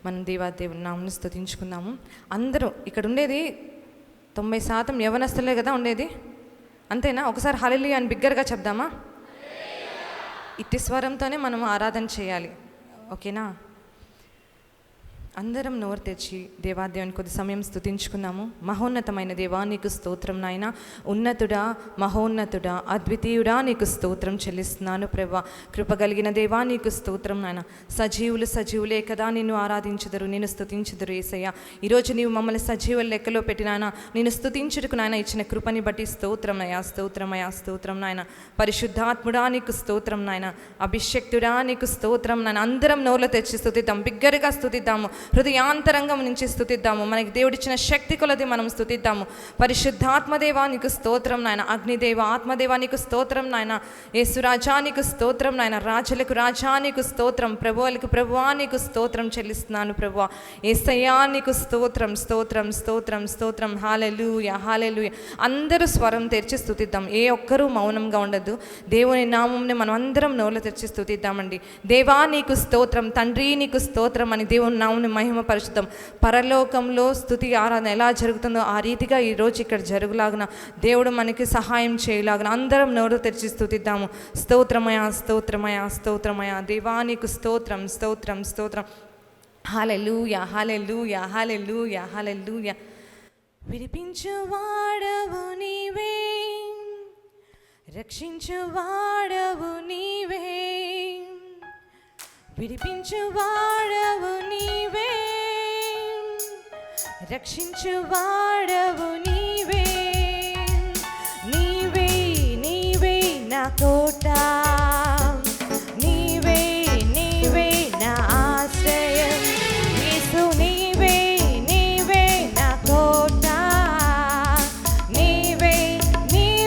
మనం దేవాదేవుని నామమును స్తుతించుకుందాము. అందరూ ఇక్కడ ఉండేది 90% యవనస్తులే కదా ఉండేది, అంతేనా? ఒకసారి హల్లెలూయా అని బిగ్గరగా చెప్దామా? ఇట్టి స్వరంతోనే మనం ఆరాధన చేయాలి, ఓకేనా? అందరం నోరు తెచ్చి దేవాదేవుని కొద్ది సమయం స్తుతించుకుందాము. మహోన్నతమైన దేవా నీకు స్తోత్రం నాయన, ఉన్నతుడా, మహోన్నతుడా, అద్వితీయుడా నీకు స్తోత్రం చెల్లిస్తున్నాను ప్రభువా. కృపగలిగిన దేవా నీకు స్తోత్రం నాయన. సజీవులే కదా నిన్ను ఆరాధించుదురు, నేను స్తుతించుదురు యేసయ్య. ఈరోజు నీవు మమ్మల్ని సజీవుల లెక్కలో పెట్టినాయన, నేను స్తుతించుటకు నాయన ఇచ్చిన కృపని బట్టి స్తోత్రమయ్యా, స్తోత్రమయ్యా, స్తోత్రం నాయన. పరిశుద్ధాత్ముడా నీకు స్తోత్రం నాయన, అభిషక్తుడా నీకు స్తోత్రం నాయన. అందరం నోర్లో తెచ్చి స్తుతిద్దాం, బిగ్గరగా స్తుతిద్దాము, హృదయాంతరంగం నుంచి స్తుతిద్దాము. మనకి దేవుడిచ్చిన శక్తి కొలది మనం స్తుతిద్దాము. పరిశుద్ధాత్మదేవా నీకు స్తోత్రం నాయన, అగ్నిదేవ ఆత్మదేవా నీకు స్తోత్రం నాయన, యేసురాజా నీకు స్తోత్రం నాయన, రాజులకు రాజా నీకు స్తోత్రం, ప్రభువులకు ప్రభువా నీకు స్తోత్రం చెల్లిస్తున్నాను ప్రభువా. యేసయ్యా నీకు స్తోత్రం, స్తోత్రం, స్తోత్రం, స్తోత్రం. హల్లెలూయా, హల్లెలూయా. అందరూ స్వరం తెరిచి స్తుతిద్దాం, ఏ ఒక్కరూ మౌనంగా ఉండద్దు. దేవుని నామంని మనం అందరం నోళ్ళు తెరిచి స్తుతిద్దామండి. దేవా నీకు స్తోత్రం, తండ్రి నీకు స్తోత్రం అని దేవుని నామం మహిమపరుచుదాం. పరలోకంలో స్తుతి ఆరాధన ఎలా జరుగుతుందో ఆ రీతిగా ఈరోజు ఇక్కడ జరుగులాగున దేవుడు మనకి సహాయం చేయలాగున అందరం నోరు తెరిచి స్తుతిద్దాము. స్తోత్రమయా, స్తోత్రమయా, స్తోత్రమయా. దేవా నీకు స్తోత్రం, స్తోత్రం, స్తోత్రం. హల్లెలూయా, హల్లెలూయా, హల్లెలూయా, హల్లెలూయా. విడిపించువాడవు నీవే, రక్షించువాడవు నీవే, విడిపించువాడవు నీవే, రక్షించువాడవు నీవే. నీవే నీవే నా కోట, నీవే నీవే నా ఆశ్రయం. యేసు నీవే నీవే నా కోట, నీవే నీవే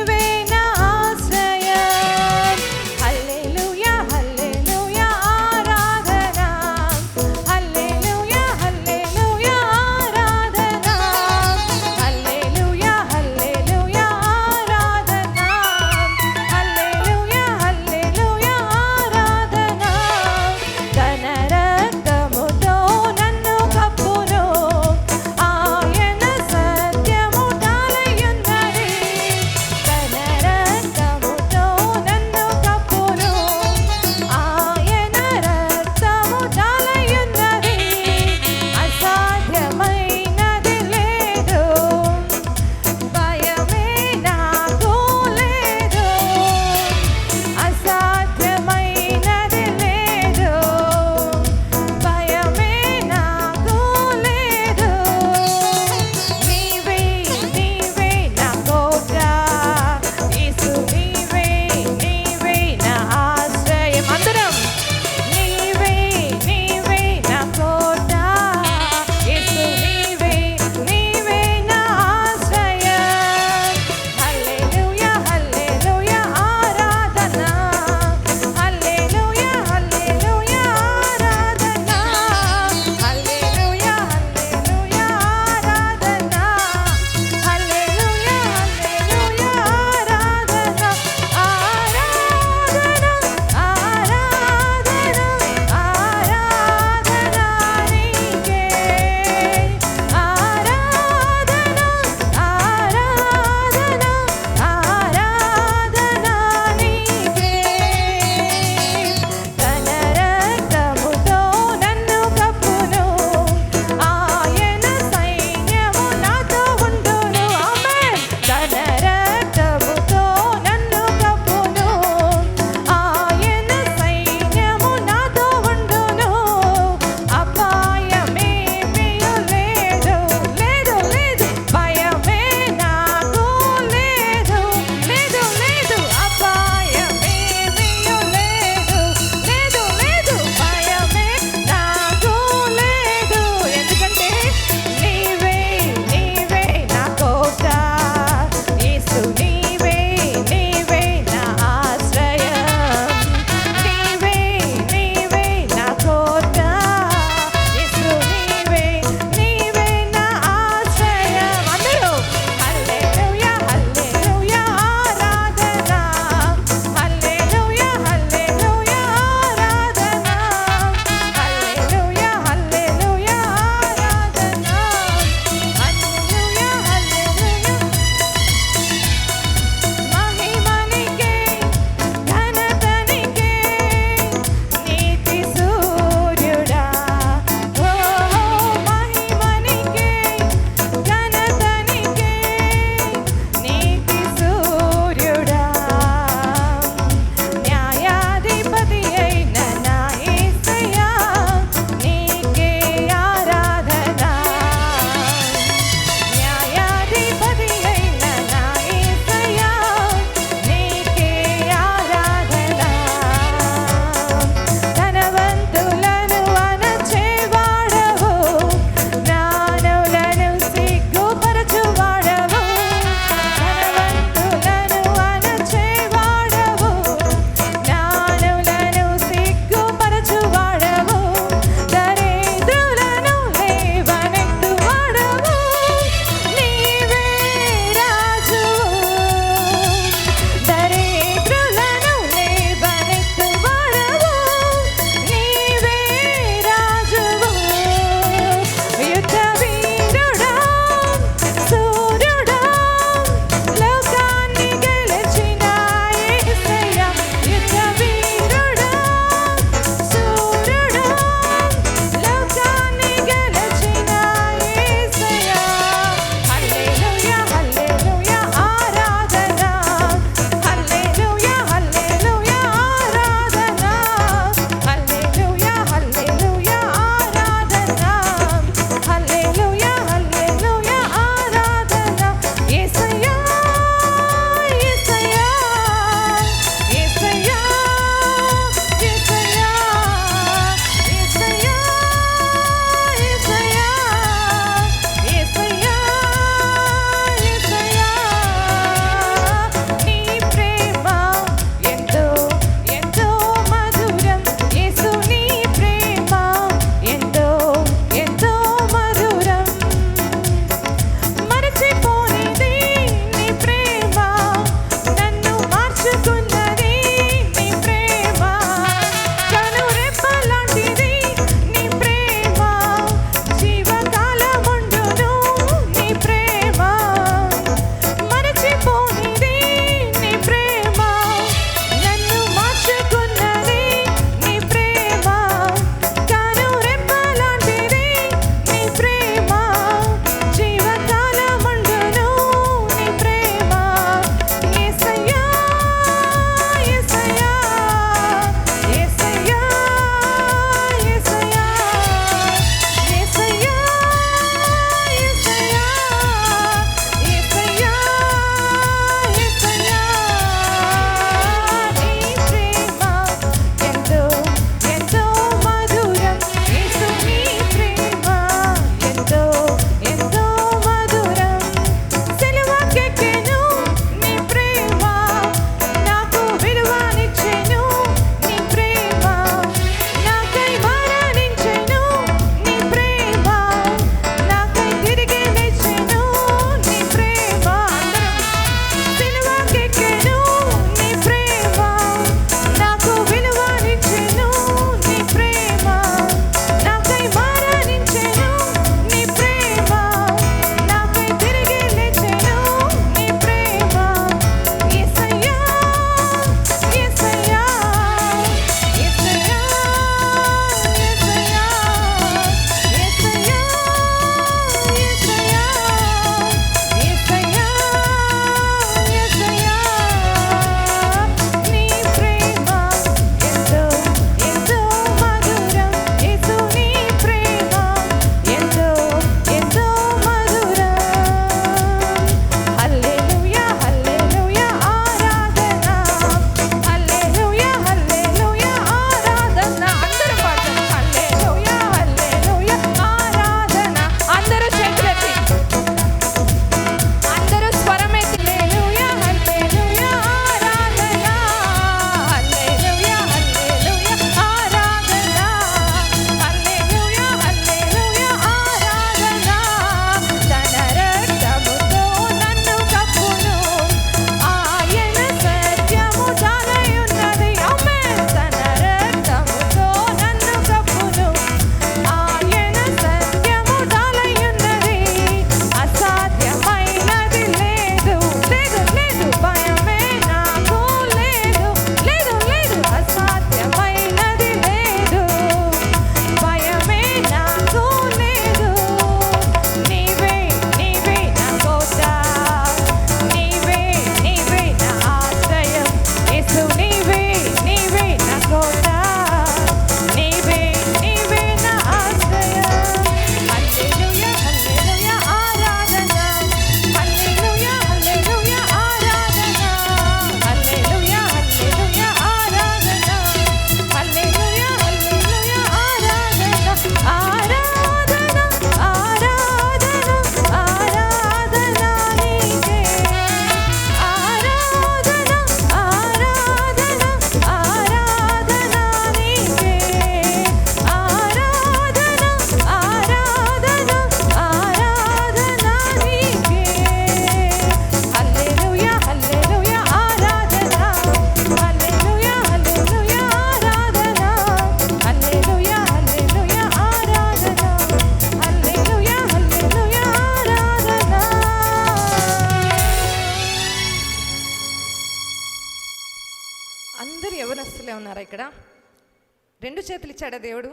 2 చేతులు ఇచ్చాడా దేవుడు?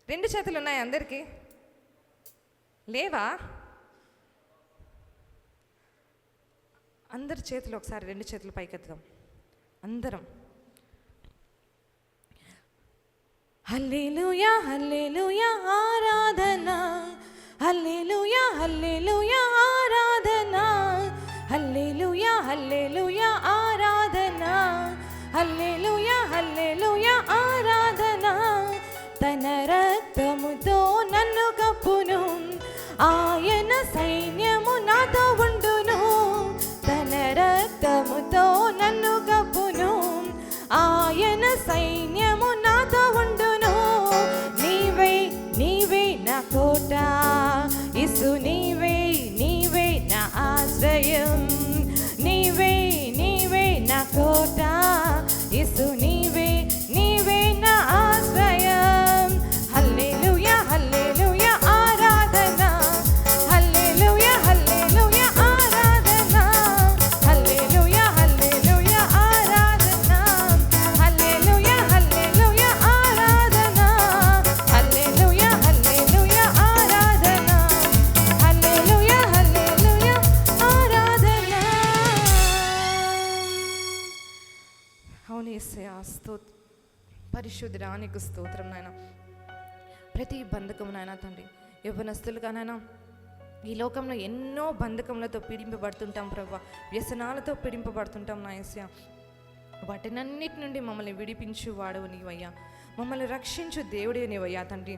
2 చేతులు ఉన్నాయి అందరికీ? లేవా? అందరి చేతులు ఒకసారి 2 చేతులు పైకెత్తుదాం అందరం. హల్లెలూయా హల్లెలూయా ఆరాధన, హల్లెలూయా హల్లెలూయా ఆరాధన, హల్లెలూయా హల్లెలూయా ఆరాధన, హల్లెలూయా హల్లెలూయా ఆరాధన. తన రక్తముతో నన్ను కప్పును, ఆయన సైన్యము నాతో ఉండును. తన రక్తముతో నన్ను కప్పును, ఆయన సైన్యము నాతో ఉండును. నీవే నీవే నా కోట, యేసు నీవే నీవే నా ఆశ్రయం. నీవే నీవే నా కోట, యేసు నీవే నీవే నా ఆశ్రయం. హల్లెలూయా హల్లెలూయా ఆరాధన, హల్లెలూయా హల్లెలూయా ఆరాధన, హల్లెలూయా హల్లెలూయా ఆరాధన, హల్లెలూయా హల్లెలూయా ఆరాధన, హల్లెలూయా హల్లెలూయా ఆరాధన, హల్లెలూయా హల్లెలూయా ఆరాధన. అవును యేసయ్యా, పరిశుద్ధుడానికి స్తోత్రం నాయన. ప్రతి బంధకం నాయన తండ్రి, యవ్వనస్తులుగానైనా ఈ లోకంలో ఎన్నో బంధకములతో పీడింపబడుతుంటాం ప్రభా, వ్యసనాలతో పీడింపబడుతుంటాం నా యేసయ్యా. వాటినన్నిటి నుండి మమ్మల్ని విడిపించు వాడవు నీవయ్యా, మమ్మల్ని రక్షించు దేవుడే నీవయ్యా తండ్రి.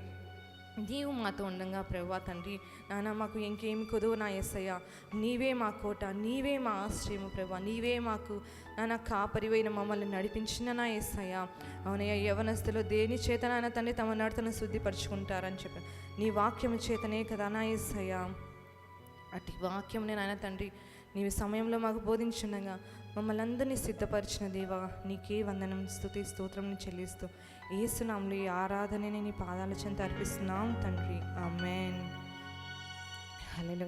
నీవు మాతో ఉండగా ప్రభా తండ్రి నాన్న, మాకు ఇంకేమి కొదువు నా యేసయ్యా. నీవే మా కోట, నీవే మా ఆశ్రయము ప్రభా, నీవే మాకు నాన్న కాపరివైన మమ్మల్ని నడిపించిన నా యేసయ్యా. అవునయ్యా, యవనస్తులు దేని చేతనైనా తండ్రి తమ నడతను శుద్ధిపరుచుకుంటారని చెప్పి నీ వాక్యము చేతనే కదా నా యేసయ్యా. అట్టి వాక్యం నాయన తండ్రి నీవు సమయంలో మాకు బోధించుండగా మమ్మల్ని అందరినీ సిద్ధపరిచిన దేవా, నీకే వందనం స్తుతి స్తోత్రం చెల్లిస్తూ యేసునామములో ఈ ఆరాధనని నీ పాదాల చెంత అర్పిస్తున్నాం తండ్రి. ఆమేన్. హల్లెలూయా.